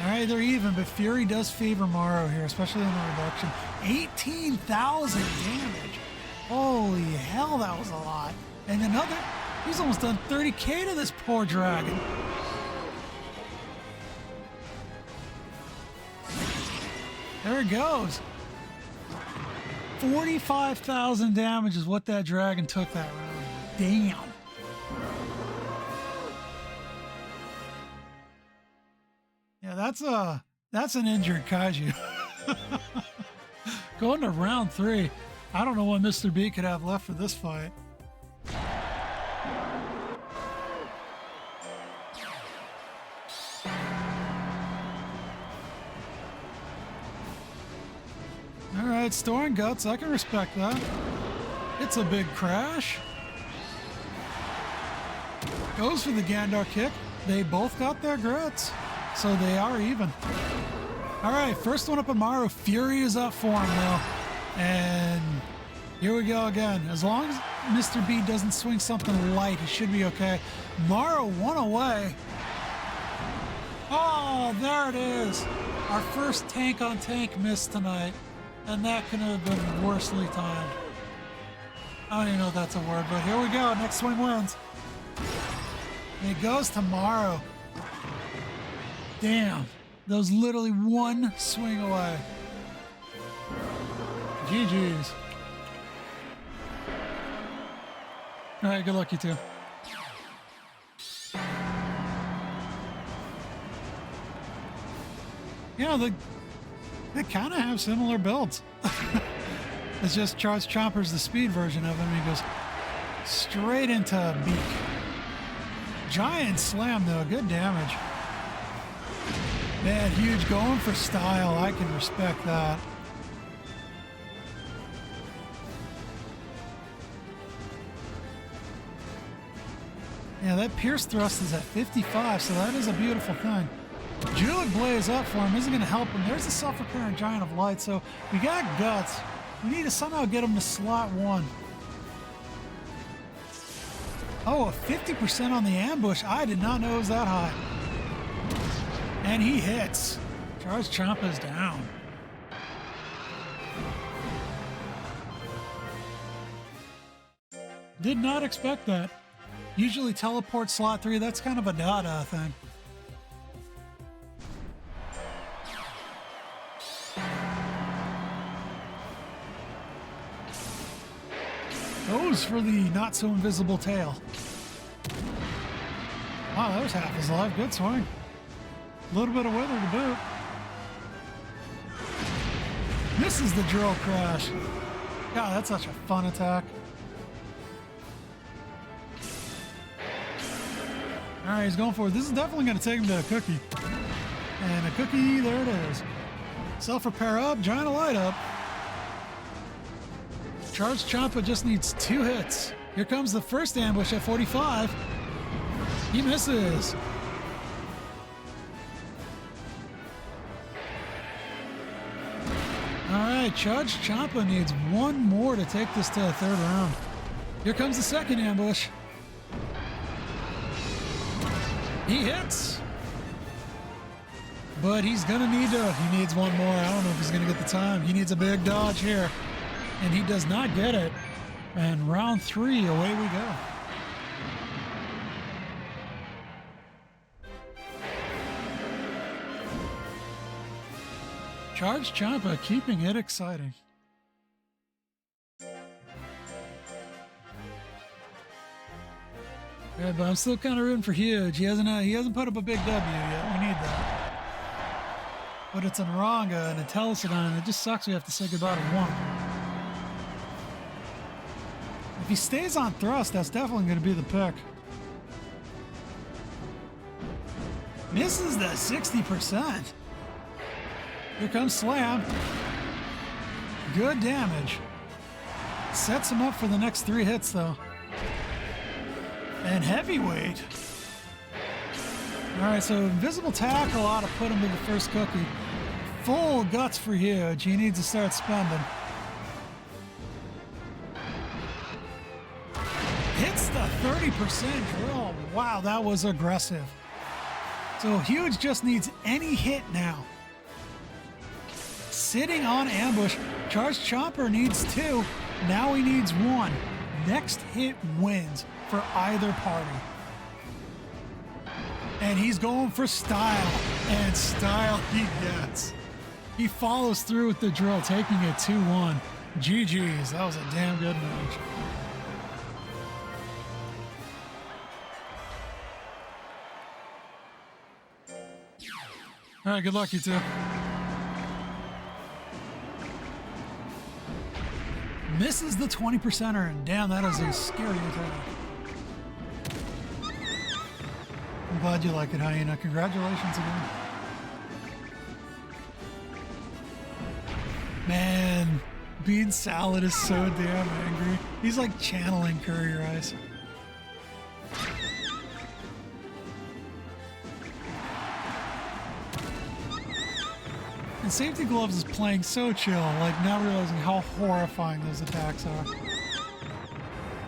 Alright, they're even, but Fury does favor Maro here, especially in the reduction. 18,000 damage. Holy hell, that was a lot. And another... He's almost done 30k to this poor dragon. There it goes. 45,000 damage is what that dragon took that round. Damn. Yeah, that's an injured Kaiju. Going to round 3. I don't know what Mr.Beat could have left for this fight. All right, storing guts. I can respect that. It's a big crash. Goes for the Gandar kick. They both got their grits, so they are even. All right, first one up on Maro. Fury is up for him now. And here we go again. As long as Mr.Beat doesn't swing something light, he should be okay. Maro one away. Oh, there it is. Our first tank on tank miss tonight. And that could have been worsely timed. I don't even know if that's a word, but here we go. Next swing wins. And it goes to Maro. Damn. That was literally one swing away. GG's. All right, good luck, you two. You know, they kind of have similar builds. It's just Charge-Chomper's the speed version of him. He goes straight into beak. Giant slam, though. Good damage. Man, huge going for style. I can respect that. Yeah, that pierce thrust is at 55, so that is a beautiful thing. Julic Blaze up for him. Isn't going to help him. There's a self-repairing Giant of Light, so we got guts. We need to somehow get him to slot 1. Oh, a 50% on the ambush. I did not know it was that high. And he hits. Charge-Chomper is down. Did not expect that. Usually teleport slot 3. That's kind of a Dada thing. Goes for the not-so-invisible tail. Wow, that was half his life. Good swing. A little bit of weather to boot. Misses the drill crash. God, that's such a fun attack. All right, he's going for it. This is definitely going to take him to a cookie. And a cookie, there it is. Self-repair up, Giant of Light up. Charge-Chomper just needs 2 hits. Here comes the first ambush at 45. He misses. All right, Charge-Chomper needs 1 more to take this to the 3rd round. Here comes the second ambush. He hits. But he's gonna need he needs 1 more. I don't know if he's gonna get the time. He needs a big dodge here. And he does not get it. And round 3, away we go. Charge-Chomper keeping it exciting. Yeah, but I'm still kind of rooting for Huge. He hasn't put up a big W yet. We need that. But it's a Naranga and a Telesdon, and it just sucks we have to say goodbye to 1. If he stays on thrust, that's definitely going to be the pick. Misses the 60%. Here comes Slam. Good damage. Sets him up for the next 3 hits, though. And heavyweight. All right, so invisible tackle ought to put him to the first cookie. Full guts for Huge. He needs to start spending. Hits the 30% drill. Wow, that was aggressive. So Huge just needs any hit now. Sitting on ambush. Charge-Chomper needs 2. Now he needs 1. Next hit wins for either party. And he's going for style. And style he gets. He follows through with the drill, taking it 2-1. GG's. That was a damn good match. All right, good luck, you two. Misses the 20%er, and damn, that is a scary attack. I'm glad you like it, Hyena. Congratulations again. Man, BeanSalad is so damn angry. He's like channeling Curry Rice. And SafteyGloves is playing so chill, like not realizing how horrifying those attacks are.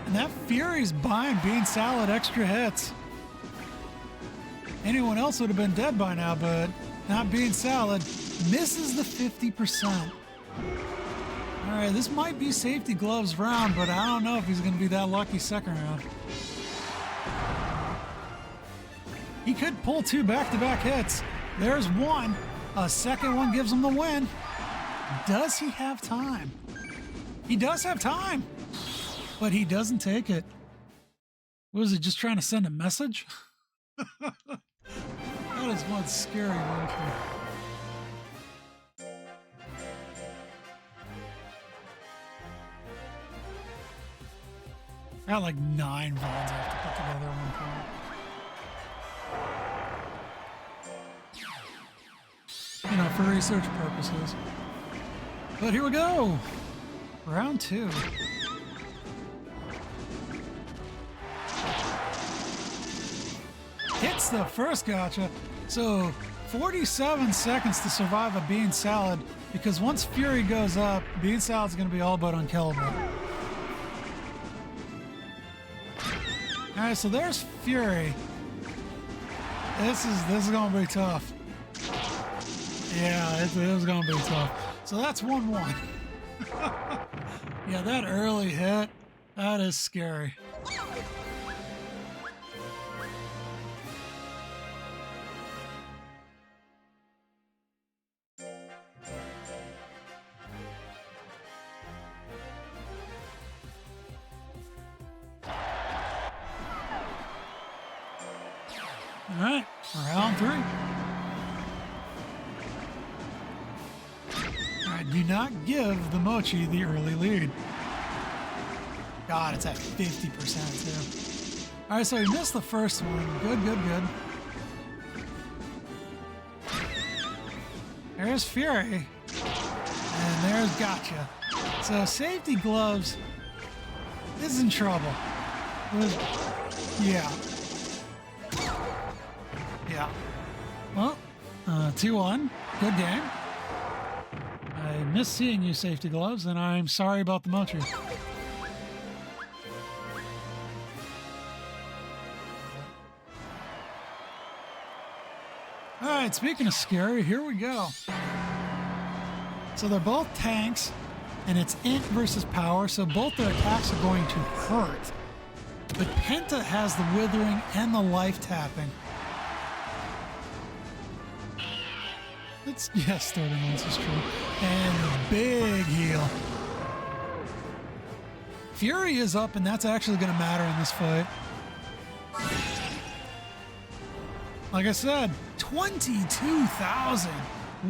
And that Fury's buying BeanSalad extra hits. Anyone else would have been dead by now, but not BeanSalad. Misses the 50%. All right, this might be SafteyGloves round, but I don't know if he's going to be that lucky second round. He could pull 2 back-to-back hits. There's one. A second one gives him the win. Does he have time? He does have time, but he doesn't take it. Was he just trying to send a message? That is one scary monkey. I got like 9 Vons I have to put together at one point. You know, for research purposes. But here we go. Round 2. Hits the first gotcha. So 47 seconds to survive a BeanSalad, because once Fury goes up, BeanSalad's going to be all but unkillable. All right, so there's Fury. This is going to be tough. Yeah, it was going to be tough. So that's 1-1. Yeah, that early hit, that is scary. All right, round 3. Do not give the Mocchi the early lead. God, it's at 50% too. All right, so he missed the first one. Good, good, good. There's Fury. And there's Gotcha. So SafteyGloves is in trouble. Yeah. Yeah. Well, 2-1. Good game. I miss seeing you, SafteyGloves, and I'm sorry about the Mocchi. All right, speaking of scary, here we go. So they're both tanks, and it's int versus power, so both their attacks are going to hurt. But Penta has the withering and the life tapping. Yes, starting once is true. And big heal. Fury is up, and that's actually going to matter in this fight. Like I said, 22,000.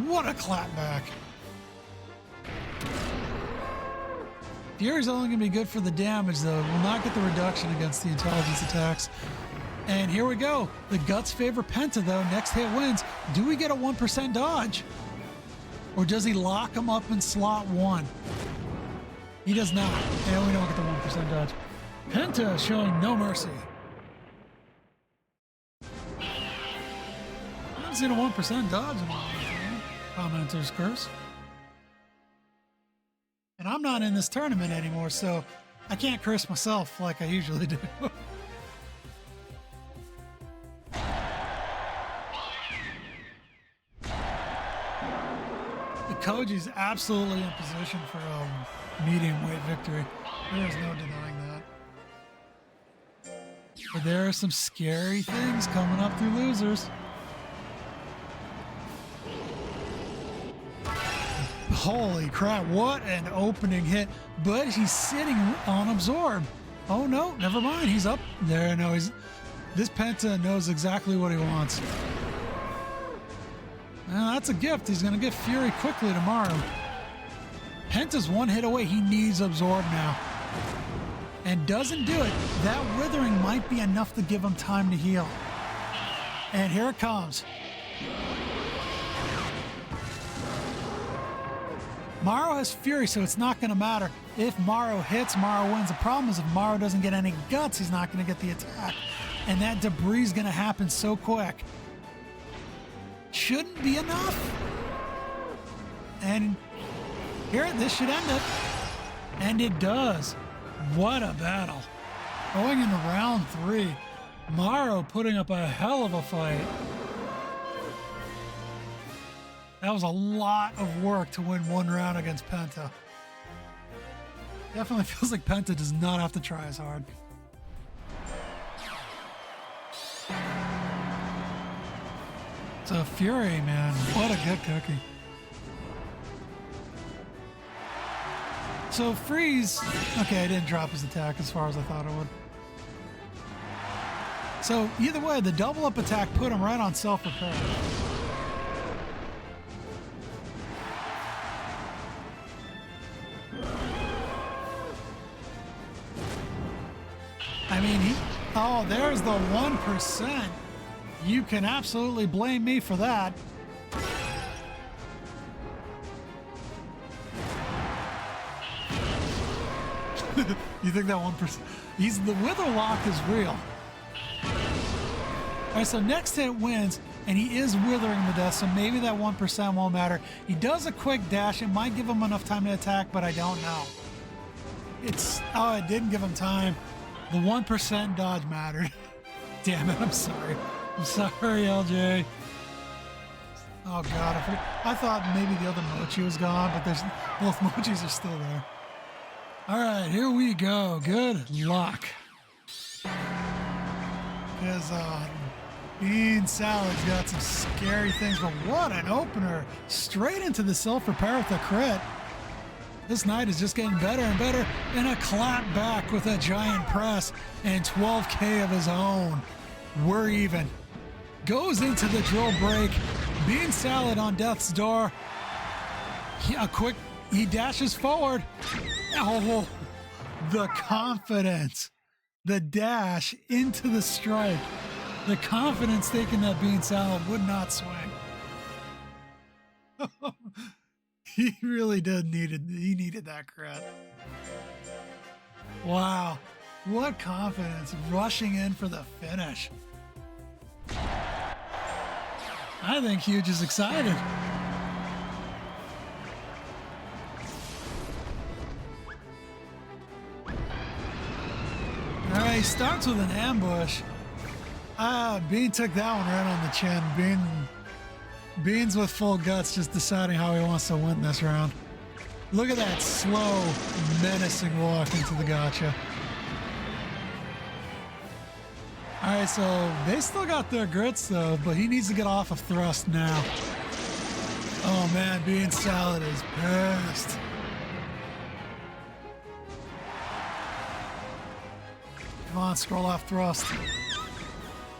What a clapback. Fury's only going to be good for the damage, though. Will not get the reduction against the intelligence attacks. And here we go. The guts favor Penta, though. Next hit wins. Do we get a 1% dodge? Or does he lock him up in slot 1? He does not. And we don't get the 1% dodge. Penta showing no mercy. I haven't seen a 1% dodge in a while. Commenter's curse. And I'm not in this tournament anymore, so I can't curse myself like I usually do. Koji's absolutely in position for a medium weight victory. There's no denying that. But there are some scary things coming up through losers. Holy crap, what an opening hit. But he's sitting on Absorb. Oh no, never mind. He's up there. No, this Penta knows exactly what he wants. Well, that's a gift. He's going to get Fury quickly tomorrow. Penta's one hit away. He needs Absorb now. And doesn't do it. That Withering might be enough to give him time to heal. And here it comes. Maro has Fury, so it's not going to matter. If Maro hits, Maro wins. The problem is if Maro doesn't get any guts, he's not going to get the attack. And that debris is going to happen so quick. Shouldn't be enough. And here, this should end it. And it does. What a battle. Going into round 3, Maro putting up a hell of a fight. That was a lot of work to win one round against Penta. Definitely feels like Penta does not have to try as hard. So Fury, man, what a good cookie. So Freeze, okay, I didn't drop his attack as far as I thought it would. So either way, the double up attack put him right on self-repair. I mean, oh, there's the 1%. You can absolutely blame me for that. You think that 1%? The Witherlock is real. All right, so next hit wins, and he is withering to death, so maybe that 1% won't matter. He does a quick dash. It might give him enough time to attack, but I don't know. Oh, it didn't give him time. The 1% dodge mattered. Damn it, I'm sorry. I'm sorry, LJ. Oh, God. I thought maybe the other Mocchi was gone, but both Mochis are still there. All right, here we go. Good luck. Because BeanSalad's got some scary things, but what an opener. Straight into the self-repair with a crit. This knight is just getting better and better, and a clap back with a giant press and 12K of his own. We're even. Goes into the drill break. BeanSalad on death's door. He dashes forward. Oh, the confidence. The dash into the strike. The confidence thinking that BeanSalad would not swing. He really did he needed that crit. Wow. What confidence rushing in for the finish. I think Huge is excited. All right, he starts with an ambush. Bean took that one right on the chin. Beans with full guts just deciding how he wants to win this round. Look at that slow, menacing walk into the gotcha. All right, so they still got their grits though, but he needs to get off of thrust now. Oh man, BeanSalad is pissed. Come on, scroll off thrust.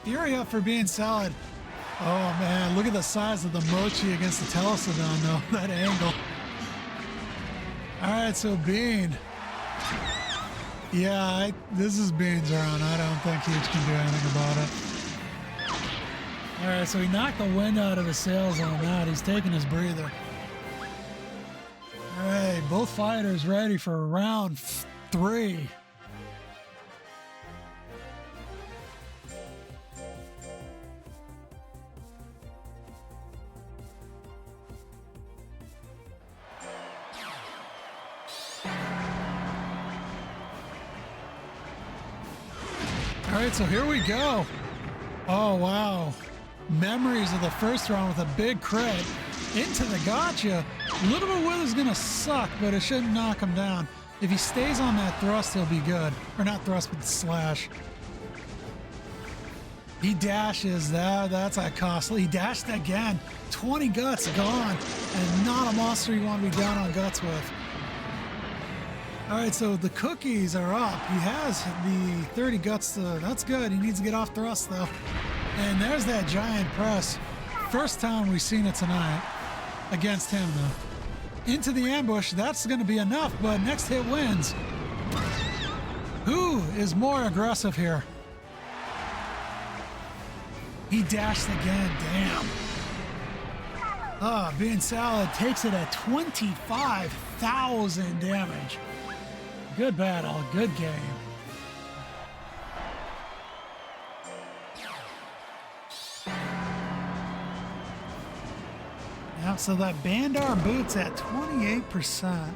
Fury up for BeanSalad. Oh man, look at the size of the Mocchi against the Telesdon though, that angle. All right, so Bean. Yeah, this is Bean's round. I don't think Huge can do anything about it. All right, so he knocked the wind out of his sails on that. He's taking his breather. All right, both fighters ready for round 3. All right, so here we go. Oh, wow. Memories of the first round with a big crit into the gotcha. A little bit of weather's going to suck, but it shouldn't knock him down. If he stays on that thrust, he'll be good. Or not thrust, but slash. He dashes. That's a costly. He dashed again. 20 guts gone. And not a monster you want to be down on guts with. All right, so the cookies are up. He has the 30 guts. That's good. He needs to get off thrust, though. And there's that giant press. First time we've seen it tonight against him, though. Into the ambush. That's going to be enough, but next hit wins. Who is more aggressive here? He dashed again. Damn. BeanSalad takes it at 25,000 damage. Good battle. Good game. Yeah, so that Bemstar boots at 28%.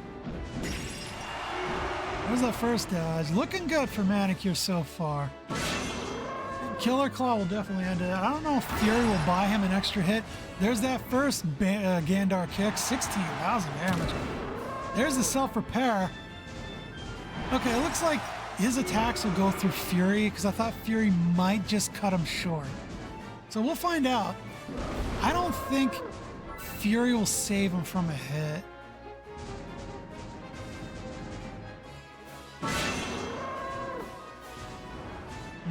There's that first dodge. Looking good for Manicure so far. Killer Claw will definitely end it. I don't know if Fury will buy him an extra hit. There's that first Bemstar kick, 16,000 damage. There's the self-repair. Okay, it looks like his attacks will go through Fury because I thought Fury might just cut him short. So we'll find out. I don't think Fury will save him from a hit.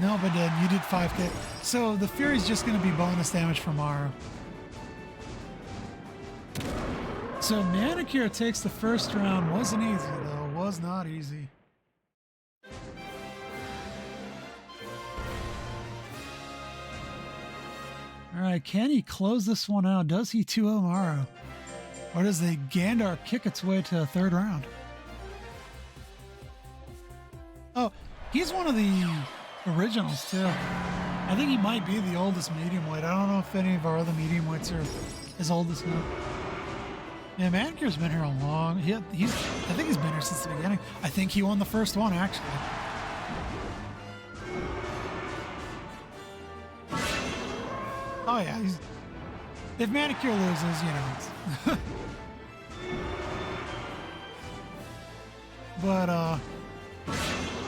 No, but you did 5K. So the Fury's just going to be bonus damage for Maro. So Manicure takes the first round. Wasn't easy, though. Was not easy. All right, can he close this one out? Does he 2-0 Maro? Or does the Bemstar kick its way to the third round? Oh, he's one of the originals too. I think he might be the oldest medium weight. I don't know if any of our other medium weights are as old as him. Yeah, Manicure's been here a long. I think he's been here since the beginning. I think he won the first one actually. Oh yeah, if Manicure loses, you know. But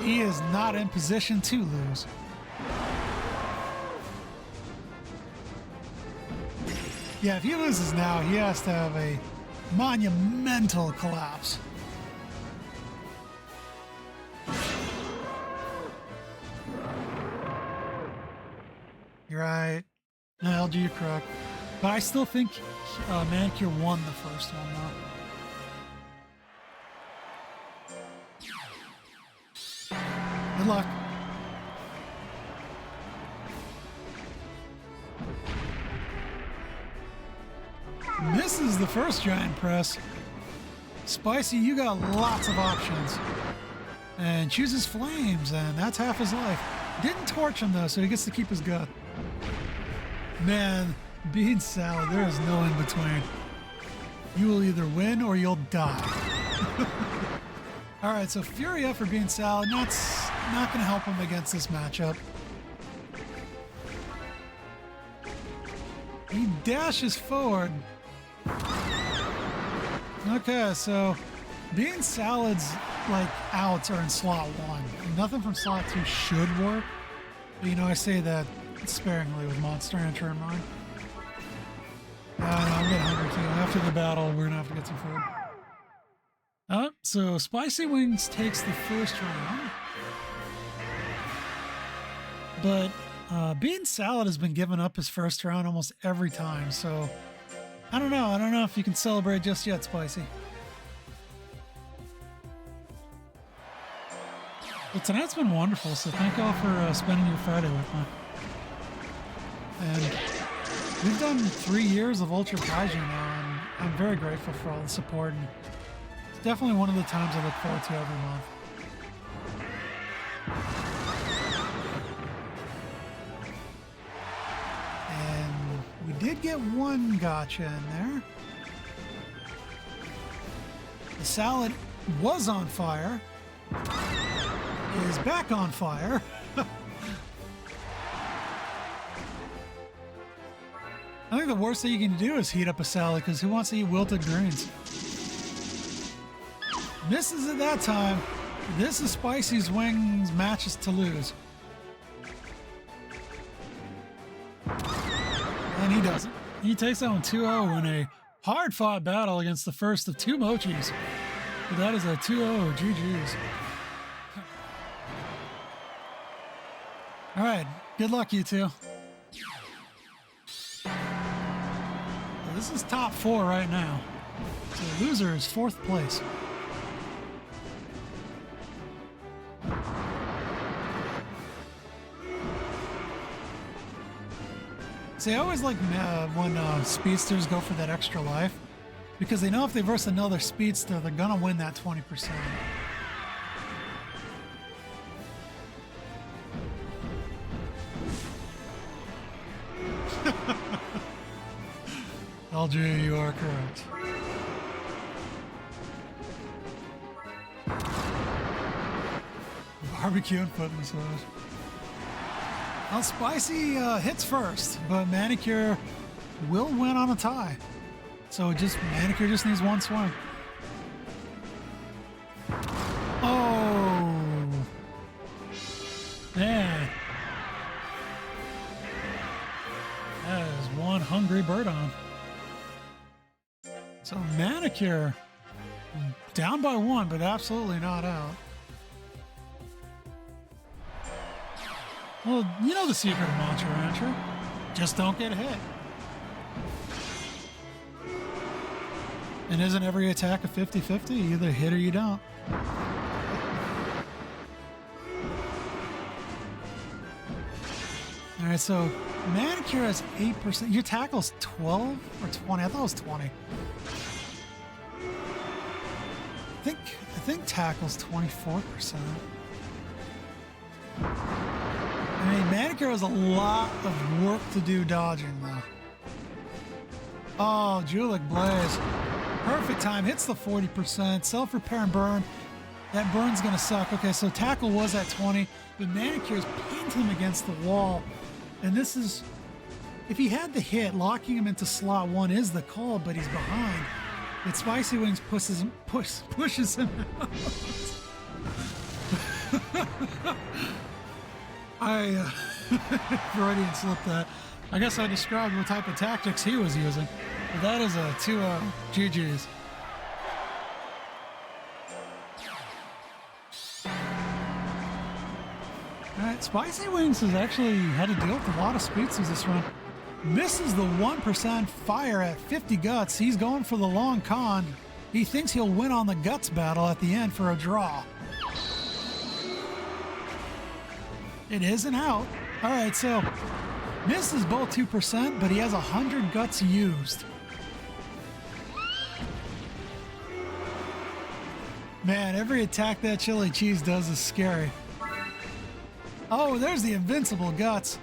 he is not in position to lose. Yeah, if he loses now, he has to have a monumental collapse. You're right. No, LG, you're correct. But I still think Manicure won the first one, though. Good luck. Misses the first giant press. Spicy, you got lots of options. And chooses flames, and that's half his life. Didn't torch him, though, so he gets to keep his gut. Man, BeanSalad, there is no in between. You will either win or you'll die. All right, so Fury up for BeanSalad. That's not going to help him against this matchup. He dashes forward. Okay, so BeanSalad's like outs are in slot 1. Nothing from slot 2 should work. But, you know, I say that sparingly with Monster Hunter in mind. I'm getting hungry too. After the battle, we're gonna have to get some food. So SpicyWings takes the first round. But BeanSalad has been giving up his first round almost every time, so I don't know. I don't know if you can celebrate just yet, Spicy. But tonight's been wonderful, so thank you all for spending your Friday with me. And we've done 3 years of Ultra Kaiju now, and I'm very grateful for all the support. And it's definitely one of the times I look forward to every month. And we did get one gotcha in there. The salad was on fire. Is back on fire. I think the worst thing you can do is heat up a salad, because who wants to eat wilted greens? Misses at that time. This is Spicy's Wings matches to lose. and he doesn't. He takes that one 2-0 in a hard-fought battle against the first of two Mocchis. But that is a 2-0 GG's. All right, good luck, you two. This is top 4 right now. So the loser is 4th place. See, I always like when speedsters go for that extra life, because they know if they verse another speedster, they're gonna win that 20%. LG, you are correct. Barbecue and foot massage. Well, Spicy hits first, but Manicure will win on a tie. So Manicure just needs one swing. Oh, man. That is one hungry Birdon. So Manicure down by 1, but absolutely not out. Well, you know the secret of Monster Rancher. Just don't get hit. And isn't every attack a 50-50? You either hit or you don't. All right, so Manicure has 8%. Your tackle's 12 or 20? I thought it was 20. I think tackle's 24%. I mean, Manicure has a lot of work to do dodging, though. Oh, Julik Blaze. Perfect time. Hits the 40%. Self-repair and burn. That burn's going to suck. Okay, so tackle was at 20, but Manicure's pinned him against the wall. And this is... If he had the hit, locking him into slot 1 is the call, but he's behind. But SpicyWings pushes him out. I Freudian slipped that. I guess I described what type of tactics he was using. But that is a 2-0 GG's. Alright, SpicyWings has actually had to deal with a lot of speedsters this run. Misses the 1% fire at 50 guts. He's going for the long con. He thinks he'll win on the guts battle at the end for a draw. It is an out. All right, so misses both 2%, but he has 100 guts used. Man, every attack that ChiliCHeese does is scary. Oh, there's the invincible guts.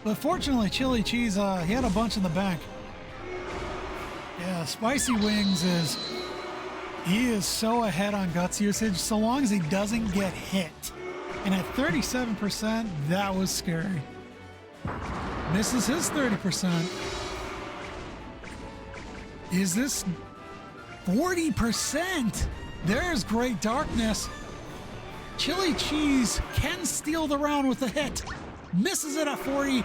But fortunately, ChiliCHeese, he had a bunch in the bank. Yeah, SpicyWings he is so ahead on guts usage, so long as he doesn't get hit. And at 37%, that was scary. Misses his 30%. Is this 40%? There's great darkness. ChiliCHeese can steal the round with a hit. Misses it at 40.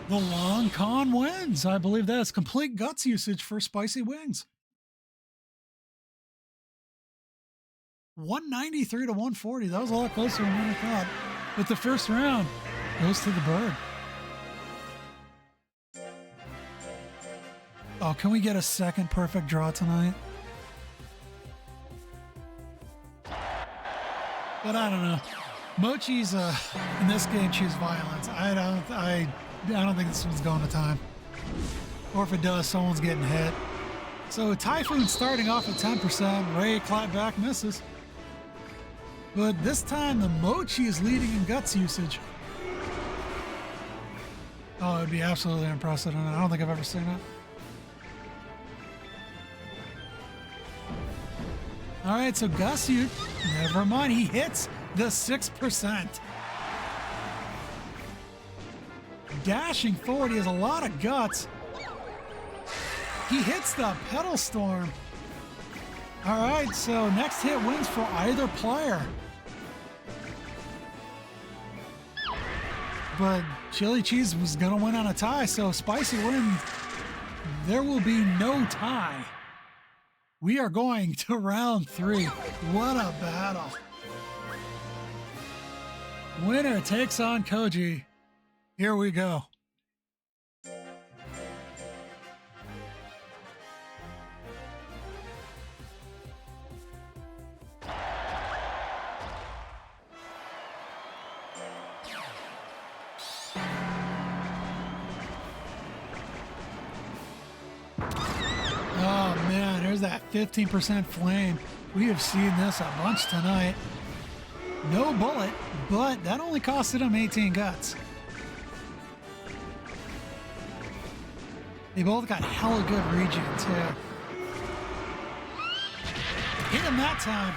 The long con wins. I believe that is complete guts usage for SpicyWings. 193 to 140. That was a lot closer than I thought. But the first round goes to the bird. Oh, can we get a second perfect draw tonight? But I don't know. Mocchi's in this game choose violence. I don't think this one's going to time. Or if it does, someone's getting hit. So Typhoon starting off at 10%. Ray clapback misses. But this time the Mocchi is leading in guts usage. Oh, it'd be absolutely unprecedented. I don't think I've ever seen it. All right, so Gusute, never mind, he hits the 6%. Dashing forward, he has a lot of guts. He hits the Pedal Storm. All right, so next hit wins for either player. But ChiliCHeese was gonna win on a tie, so Spicy wins there will be no tie. We are going to round 3. What a battle. Winner takes on Koji. Here we go. Oh man, there's that 15% flame. We have seen this a bunch tonight. No bullet, but that only costed him 18 guts. They both got hella good regen too. Hit him that time.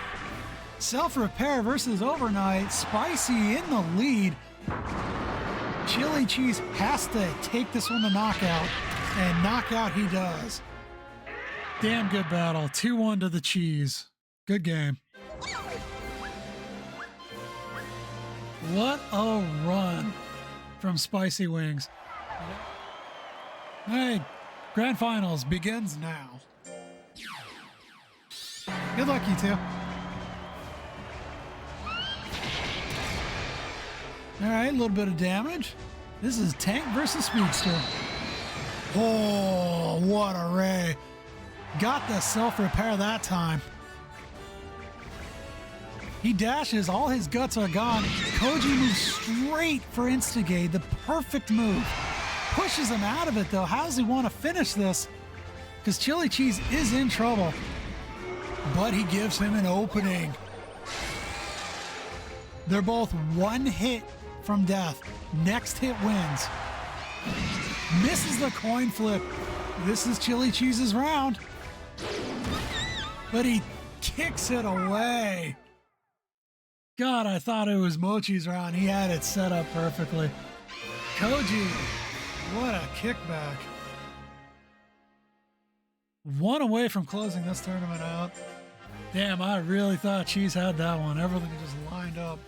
Self-repair versus overnight. Spicy in the lead. ChiliCHeese has to take this one to knockout, and knockout he does. Damn good battle. 2-1 to the cheese. Good game. What a run from SpicyWings. Hey, Grand Finals begins now. Good luck, you two. All right, a little bit of damage. This is Tank versus Speedster. Oh, what a ray. Got the self-repair that time. He dashes, all his guts are gone. Koji moves straight for Instigate, the perfect move. Pushes him out of it though. How does he want to finish this? Because ChiliCHeese is in trouble. But he gives him an opening. They're both one hit from death. Next hit wins. Misses the coin flip. This is ChiliCHeese's round. But he kicks it away. God, I thought it was Mocchi's round. He had it set up perfectly. Koji, what a kickback. One away from closing this tournament out. Damn, I really thought Cheese had that one. Everything just lined up.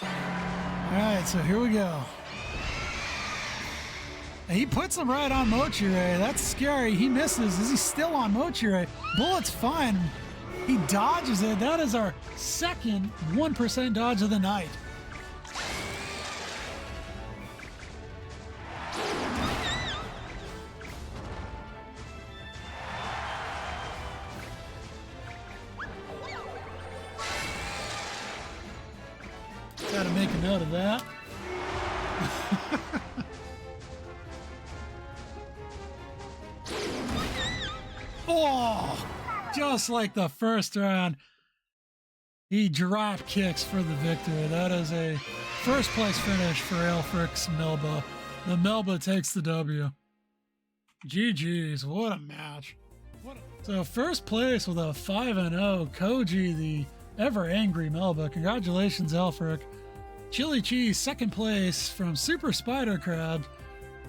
All right, so here we go. He puts him right on Mocchi. That's scary. He misses. Is he still on Mocchi? Bullet's fine. He dodges it. That is our second 1% dodge of the night. Gotta make a note of that. Oh, just like the first round, he drop kicks for the victory. That is a first place finish for Aelfric's Melba. The Melba takes the W. GG's, what a match. So first place with a 5-0, Koji, the ever angry Melba. Congratulations, Aelfric. ChiliCHeese, second place from S.SpiderCrab,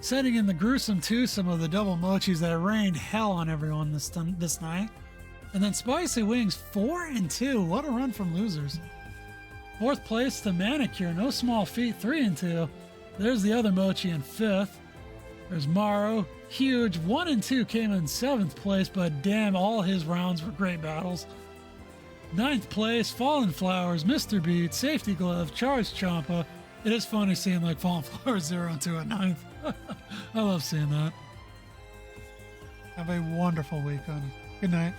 setting in the gruesome twosome of the double mochis that rained hell on everyone this night. And then SpicyWings, 4-2. What a run from losers. Fourth place to Manicure, no small feat, 3-2. There's the other mochi in fifth. There's Maro, huge, 1-2 came in seventh place, but damn, all his rounds were great battles. Ninth place, FallenFlowers, Mr.Beat, SafteyGloves, Charge-Chomper. It is funny seeing like FallenFlowers 0-2 at ninth. I love seeing that. Have a wonderful weekend. Good night.